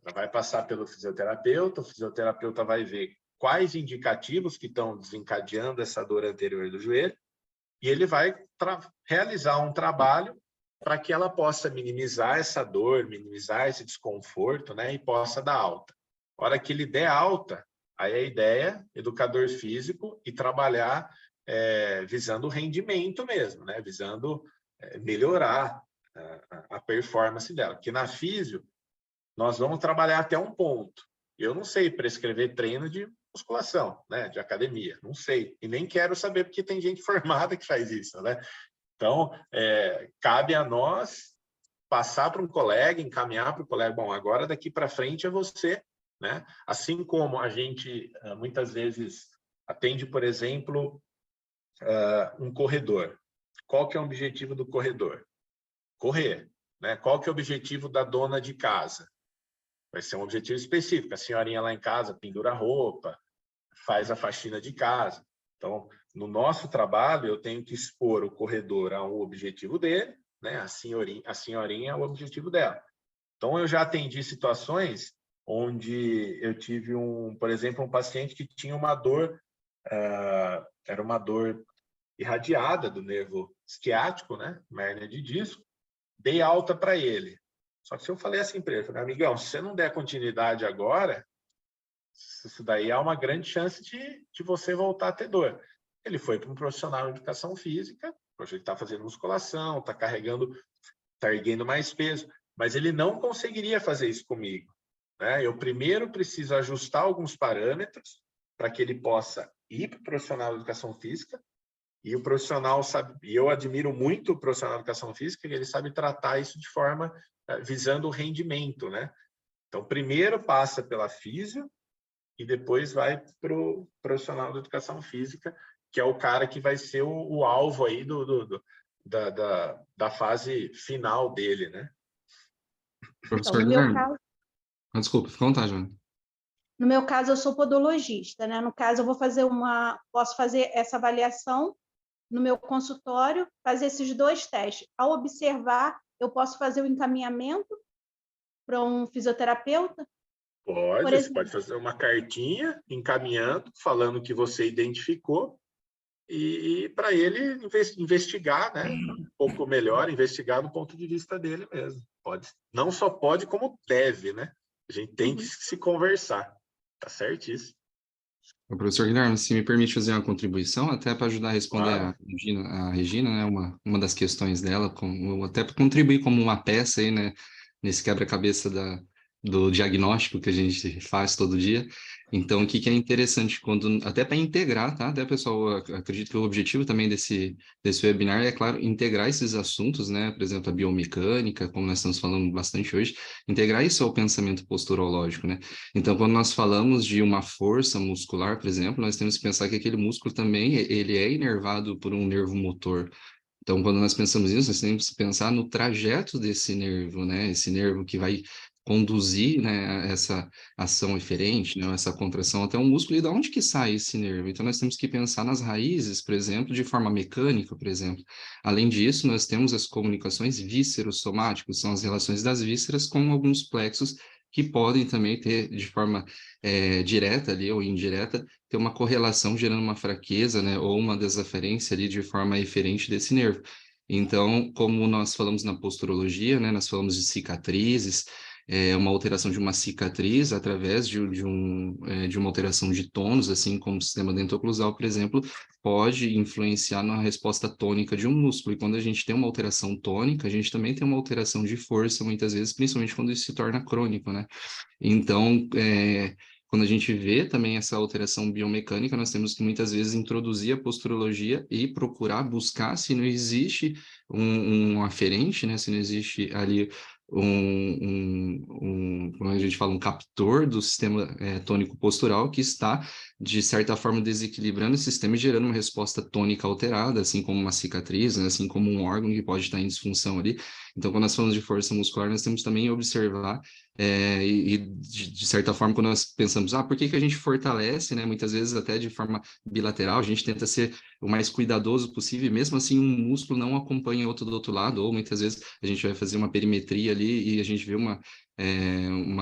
Ela vai passar pelo fisioterapeuta, o fisioterapeuta vai ver quais indicativos que estão desencadeando essa dor anterior do joelho, e ele vai realizar um trabalho para que ela possa minimizar essa dor, minimizar esse desconforto, né, e possa dar alta. A hora que ele der alta, aí a ideia, educador físico, e trabalhar visando o rendimento mesmo, né, visando melhorar a performance dela. Porque na físio, nós vamos trabalhar até um ponto. Eu não sei prescrever treino de musculação, né? De academia, não sei. E nem quero saber, porque tem gente formada que faz isso, né? Então, cabe a nós passar para um colega, encaminhar para o colega, bom, agora daqui para frente é você, né? Assim como a gente muitas vezes atende, por exemplo, um corredor. Qual que é o objetivo do corredor? Correr, né? Qual que é o objetivo da dona de casa? Vai ser um objetivo específico. A senhorinha lá em casa pendura roupa, faz a faxina de casa. Então, no nosso trabalho, eu tenho que expor o corredor ao objetivo dele, né? A senhorinha ao objetivo dela. Então, eu já atendi situações onde eu tive, por exemplo, um paciente que tinha uma dor, era uma dor irradiada do nervo esquiático, né? Uma hérnia de disco. Dei alta para ele. Só que se eu falei assim para ele, falei, amigão, se você não der continuidade agora, isso daí há uma grande chance de você voltar a ter dor. Ele foi para um profissional de educação física, hoje ele está fazendo musculação, está erguendo mais peso, mas ele não conseguiria fazer isso comigo, né? Eu primeiro preciso ajustar alguns parâmetros para que ele possa ir para o profissional de educação física, e o profissional sabe, e eu admiro muito o profissional de educação física, que ele sabe tratar isso de forma visando o rendimento, né? Então, primeiro passa pela físio e depois vai para o profissional de educação física, que é o cara que vai ser o alvo aí da fase final dele, né? Professor no meu Guilherme. caso, Desculpa, fica à vontade, Joana. no meu caso, eu sou podologista, né? No caso, eu posso fazer essa avaliação no meu consultório, fazer esses 2 testes. Ao observar, eu posso fazer o encaminhamento para um fisioterapeuta? Pode, você pode fazer uma cartinha encaminhando, falando que você identificou, e para ele investigar, né? Um pouco melhor, investigar do ponto de vista dele mesmo. Pode, não só pode, como deve, né? A gente tem que se conversar. Tá certíssimo. O professor Guilherme, se me permite fazer uma contribuição, até para ajudar a responder Claro. a Regina, né, uma das questões dela, até para contribuir como uma peça aí, né, nesse quebra-cabeça do diagnóstico que a gente faz todo dia. Então, o que é interessante, até para integrar, tá? Até, pessoal, acredito que o objetivo também desse webinar é, claro, integrar esses assuntos, né? Por exemplo, a biomecânica, como nós estamos falando bastante hoje, integrar isso ao pensamento posturológico, né? Então, quando nós falamos de uma força muscular, por exemplo, nós temos que pensar que aquele músculo também, ele é inervado por um nervo motor. Então, quando nós pensamos nisso, nós temos que pensar no trajeto desse nervo, né? Esse nervo que vai conduzir, né, essa ação eferente, né, essa contração até um músculo, e de onde que sai esse nervo? Então, nós temos que pensar nas raízes, por exemplo, de forma mecânica, por exemplo. Além disso, nós temos as comunicações víscero-somáticas, são as relações das vísceras com alguns plexos que podem também ter, de forma direta ali ou indireta, ter uma correlação gerando uma fraqueza, né, ou uma desaferência ali de forma eferente desse nervo. Então, como nós falamos na posturologia, né, nós falamos de cicatrizes, uma alteração de uma cicatriz através de uma alteração de tônus, assim como o sistema dentoclusal, por exemplo, pode influenciar na resposta tônica de um músculo. E quando a gente tem uma alteração tônica, a gente também tem uma alteração de força, muitas vezes, principalmente quando isso se torna crônico, né? Então, quando a gente vê também essa alteração biomecânica, nós temos que muitas vezes introduzir a posturologia e procurar buscar se não existe um aferente, né? Se não existe ali como a gente fala, um captor do sistema tônico postural que está, de certa forma, desequilibrando o sistema e gerando uma resposta tônica alterada, assim como uma cicatriz, né? Assim como um órgão que pode estar em disfunção ali. Então, quando nós falamos de força muscular, nós temos também que observar de certa forma, quando nós pensamos, por que a gente fortalece, né? Muitas vezes até de forma bilateral, a gente tenta ser o mais cuidadoso possível, e mesmo assim um músculo não acompanha outro do outro lado, ou muitas vezes a gente vai fazer uma perimetria ali e a gente vê uma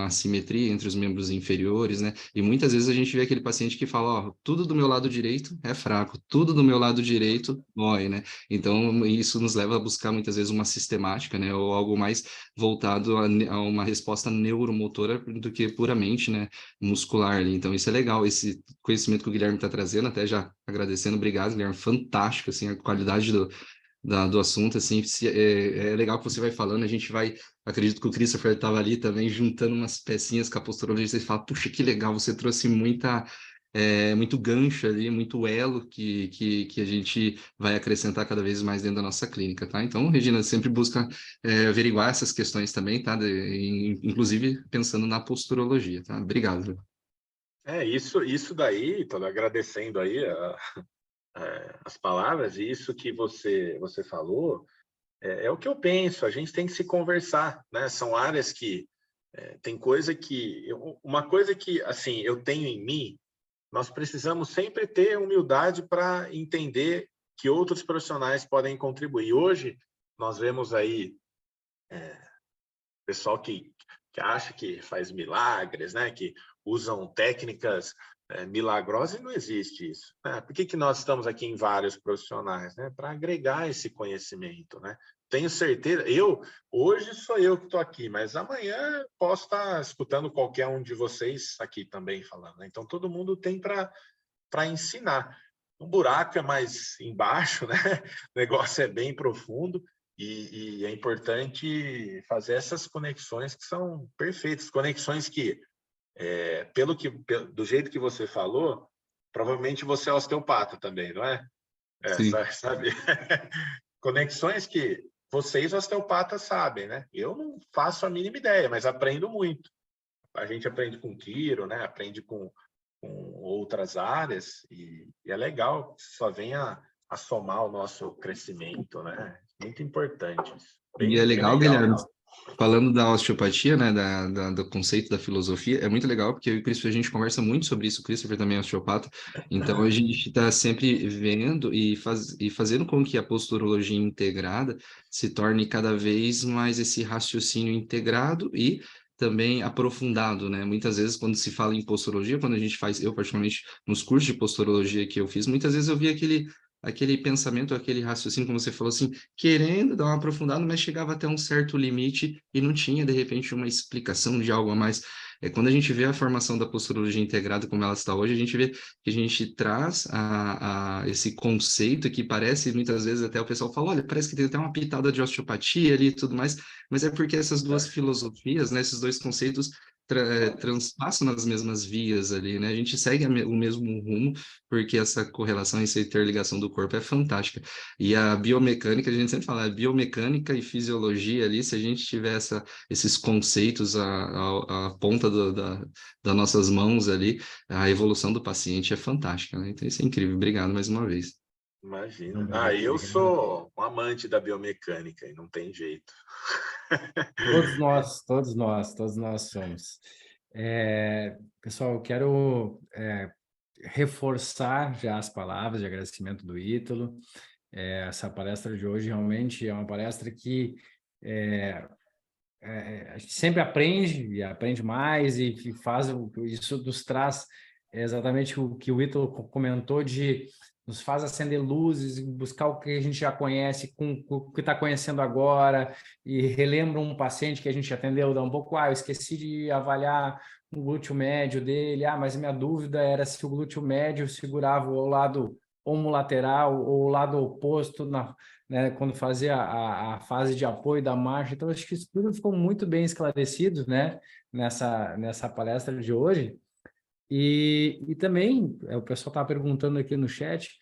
assimetria entre os membros inferiores, né? E muitas vezes a gente vê aquele paciente que fala, tudo do meu lado direito é fraco, tudo do meu lado direito dói, né? Então, isso nos leva a buscar muitas vezes uma sistemática, né? Ou algo mais voltado a uma resposta neuromotora do que puramente, né, muscular ali. Então, isso é legal, esse conhecimento que o Guilherme está trazendo, até já agradecendo, obrigado, Guilherme, fantástico, assim, a qualidade do assunto, assim, é legal que você vai falando, a gente vai, acredito que o Christopher estava ali também, juntando umas pecinhas com a posturologia, você fala, puxa, que legal, você trouxe muita muito gancho ali, muito elo que a gente vai acrescentar cada vez mais dentro da nossa clínica, tá? Então, Regina, sempre busca averiguar essas questões também, tá? Inclusive pensando na posturologia, tá? Obrigado. Isso daí, tô agradecendo aí as palavras, e isso que você falou, é o que eu penso, a gente tem que se conversar, né? São áreas que tem coisa que... Uma coisa que, assim, eu tenho em mim, nós precisamos sempre ter humildade para entender que outros profissionais podem contribuir. Hoje, nós vemos aí pessoal que acha que faz milagres, né? Que usam técnicas milagrosas, e não existe isso, né? Por que nós estamos aqui em vários profissionais, né? Para agregar esse conhecimento, né? Tenho certeza, hoje sou eu que estou aqui, mas amanhã posso estar escutando qualquer um de vocês aqui também falando, né? Então, todo mundo tem para ensinar. O buraco é mais embaixo, né? O negócio é bem profundo, e é importante fazer essas conexões que são perfeitas, conexões que, do jeito que você falou, provavelmente você é osteopata também, não é? Sim. Sabe? Conexões que vocês osteopatas sabem, né? Eu não faço a mínima ideia, mas aprendo muito. A gente aprende com quiro, né? Aprende com outras áreas, e é legal, só vem a somar o nosso crescimento, né? Muito importante isso. E é Bem legal, legal. Guilherme, falando da osteopatia, né, do conceito da filosofia, é muito legal, porque eu e o Christopher, a gente conversa muito sobre isso, o Christopher também é osteopata, então a gente está sempre vendo e fazendo com que a posturologia integrada se torne cada vez mais esse raciocínio integrado e também aprofundado, né? Muitas vezes, quando se fala em posturologia, quando a gente faz, eu particularmente, nos cursos de posturologia que eu fiz, muitas vezes eu vi aquele pensamento, aquele raciocínio, como você falou assim, querendo dar uma aprofundada, mas chegava até um certo limite e não tinha, de repente, uma explicação de algo a mais. Quando a gente vê a formação da posturologia integrada como ela está hoje, a gente vê que a gente traz esse conceito que parece, muitas vezes, até o pessoal fala, olha, parece que tem até uma pitada de osteopatia ali e tudo mais, mas é porque essas duas filosofias, né, esses dois conceitos transpassam nas mesmas vias ali, né? A gente segue o mesmo rumo, porque essa correlação, essa interligação do corpo é fantástica. E a biomecânica, a gente sempre fala, a biomecânica e fisiologia ali, se a gente tiver esses conceitos à ponta das nossas mãos ali, a evolução do paciente é fantástica, né? Então isso é incrível. Obrigado mais uma vez. Imagina. Eu sou um amante da biomecânica, e não tem jeito. Todos nós somos. Pessoal, eu quero reforçar já as palavras de agradecimento do Ítalo. Essa palestra de hoje realmente é uma palestra que a gente sempre aprende e aprende mais, e faz isso nos traz exatamente o que o Ítalo comentou, nos faz acender luzes, buscar o que a gente já conhece com o que está conhecendo agora, e relembra um paciente que a gente atendeu, dá um pouco, eu esqueci de avaliar o glúteo médio dele, mas minha dúvida era se o glúteo médio segurava o lado homolateral ou o lado oposto né, quando fazia a fase de apoio da marcha. Então, acho que isso tudo ficou muito bem esclarecido, né, nessa palestra de hoje. E também, o pessoal está perguntando aqui no chat,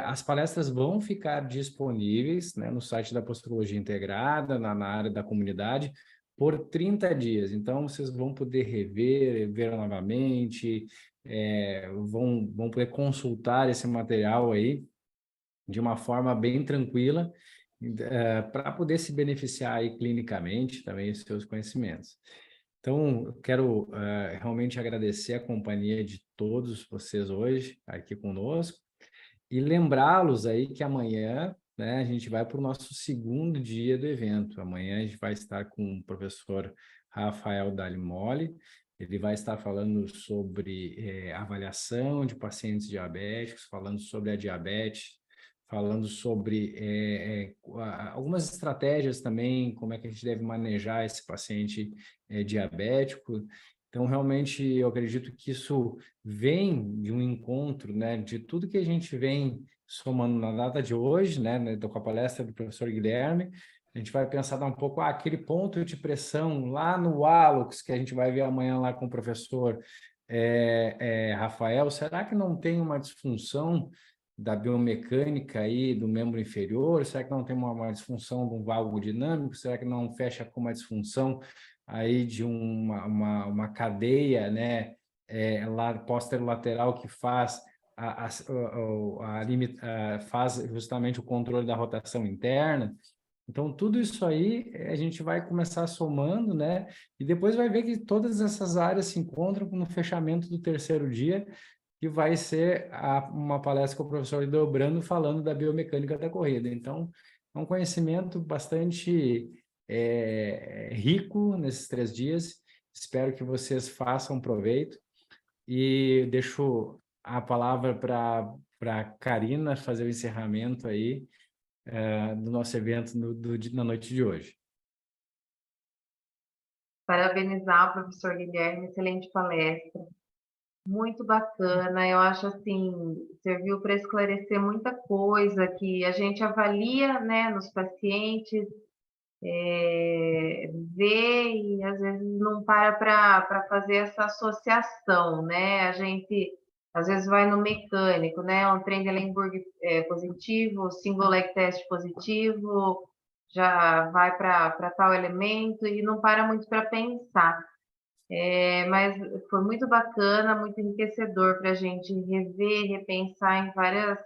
as palestras vão ficar disponíveis, né, no site da Posturologia Integrada, na área da comunidade, por 30 dias. Então, vocês vão poder ver novamente, vão poder consultar esse material aí de uma forma bem tranquila, para poder se beneficiar aí clinicamente também dos seus conhecimentos. Então, eu quero realmente agradecer a companhia de todos vocês hoje aqui conosco, e lembrá-los aí que amanhã, né, a gente vai para o nosso segundo dia do evento. Amanhã a gente vai estar com o professor Rafael Dalimoli. Ele vai estar falando sobre avaliação de pacientes diabéticos, falando sobre a diabetes, falando sobre algumas estratégias também, como é que a gente deve manejar esse paciente diabético. Então, realmente, eu acredito que isso vem de um encontro, né, de tudo que a gente vem somando na data de hoje, né, com a palestra do professor Guilherme. A gente vai pensar um pouco, aquele ponto de pressão lá no hálux, que a gente vai ver amanhã lá com o professor Rafael, será que não tem uma disfunção da biomecânica aí do membro inferior? Será que não tem uma disfunção do valgo dinâmico? Será que não fecha com uma disfunção aí de uma cadeia, né, posterolateral que faz faz justamente o controle da rotação interna? Então, tudo isso aí a gente vai começar somando, né? E depois vai ver que todas essas áreas se encontram no fechamento do terceiro dia, que vai ser uma palestra com o professor Ideobrando falando da biomecânica da corrida. Então, é um conhecimento bastante rico nesses 3 dias. Espero que vocês façam proveito. E deixo a palavra para a Karina fazer o encerramento aí do nosso evento na noite de hoje. Parabenizar o professor Guilherme, excelente palestra, muito bacana. Eu acho assim, serviu para esclarecer muita coisa que a gente avalia, né, nos pacientes, vê e às vezes não para fazer essa associação, né? A gente às vezes vai no mecânico, né? Um Trendelenburg positivo, single leg test positivo, já vai para tal elemento e não para muito para pensar. Mas foi muito bacana, muito enriquecedor para a gente rever, repensar em várias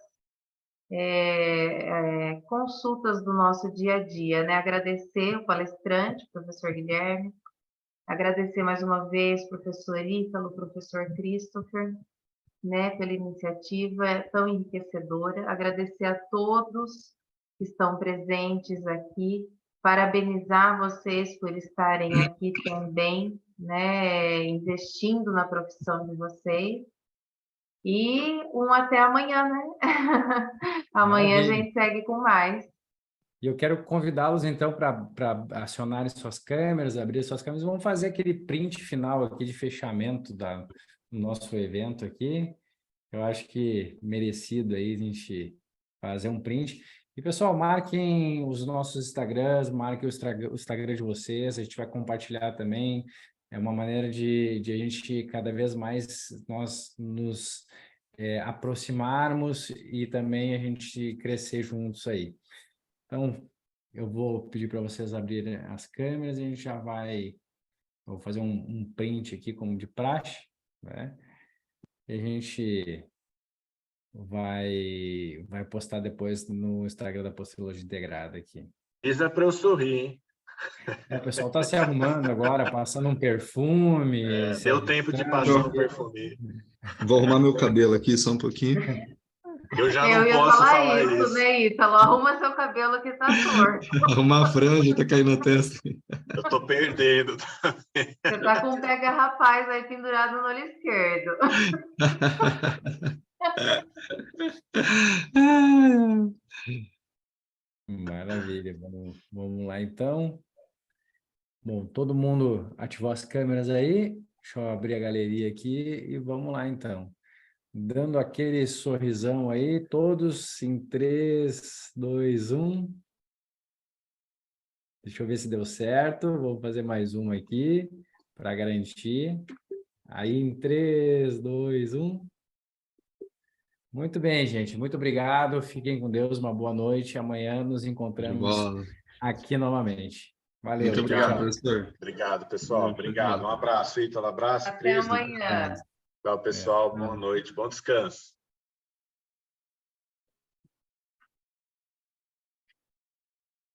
consultas do nosso dia a dia, né? Agradecer o palestrante, o professor Guilherme, agradecer mais uma vez, professor Ítalo, professor Christopher, né, pela iniciativa tão enriquecedora, agradecer a todos que estão presentes aqui, parabenizar vocês por estarem aqui também, né, investindo na profissão de vocês, e até amanhã, né? Amanhã a gente segue com mais. E eu quero convidá-los, então, para acionarem suas câmeras, abrir suas câmeras. Vamos fazer aquele print final aqui de fechamento do nosso evento aqui. Eu acho que merecido aí a gente fazer um print. E, pessoal, marquem os nossos Instagrams, marquem o Instagram de vocês, a gente vai compartilhar também. É uma maneira de a gente cada vez mais nós nos aproximarmos e também a gente crescer juntos aí. Então, eu vou pedir para vocês abrirem as câmeras e a gente já vai... Vou fazer um print aqui como de praxe, né? E a gente vai postar depois no Instagram da Posturologia Integrada aqui. Isso é para eu sorrir, hein? O pessoal está se arrumando agora, passando um perfume. Deu tempo de passar um perfume. Vou arrumar meu cabelo aqui só um pouquinho. Eu já Eu não ia posso falar isso, né, Ítalo? Arruma seu cabelo que tá torto. Arrumar a franja, tá caindo na testa. Eu tô perdendo. Você tá com um pega rapaz aí pendurado no olho esquerdo. Maravilha, vamos lá então. Bom, todo mundo ativou as câmeras aí. Deixa eu abrir a galeria aqui e vamos lá então. Dando aquele sorrisão aí, todos em 3, 2, 1. Deixa eu ver se deu certo. Vou fazer mais uma aqui para garantir. Aí em 3, 2, 1. Muito bem, gente. Muito obrigado. Fiquem com Deus. Uma boa noite. Amanhã nos encontramos aqui novamente. Valeu. Muito obrigado, tchau. professor. Obrigado, pessoal. Obrigado. Um abraço, Ítalo. Abraço, Até Cristo. amanhã. Tchau, pessoal. Boa noite. Bom descanso.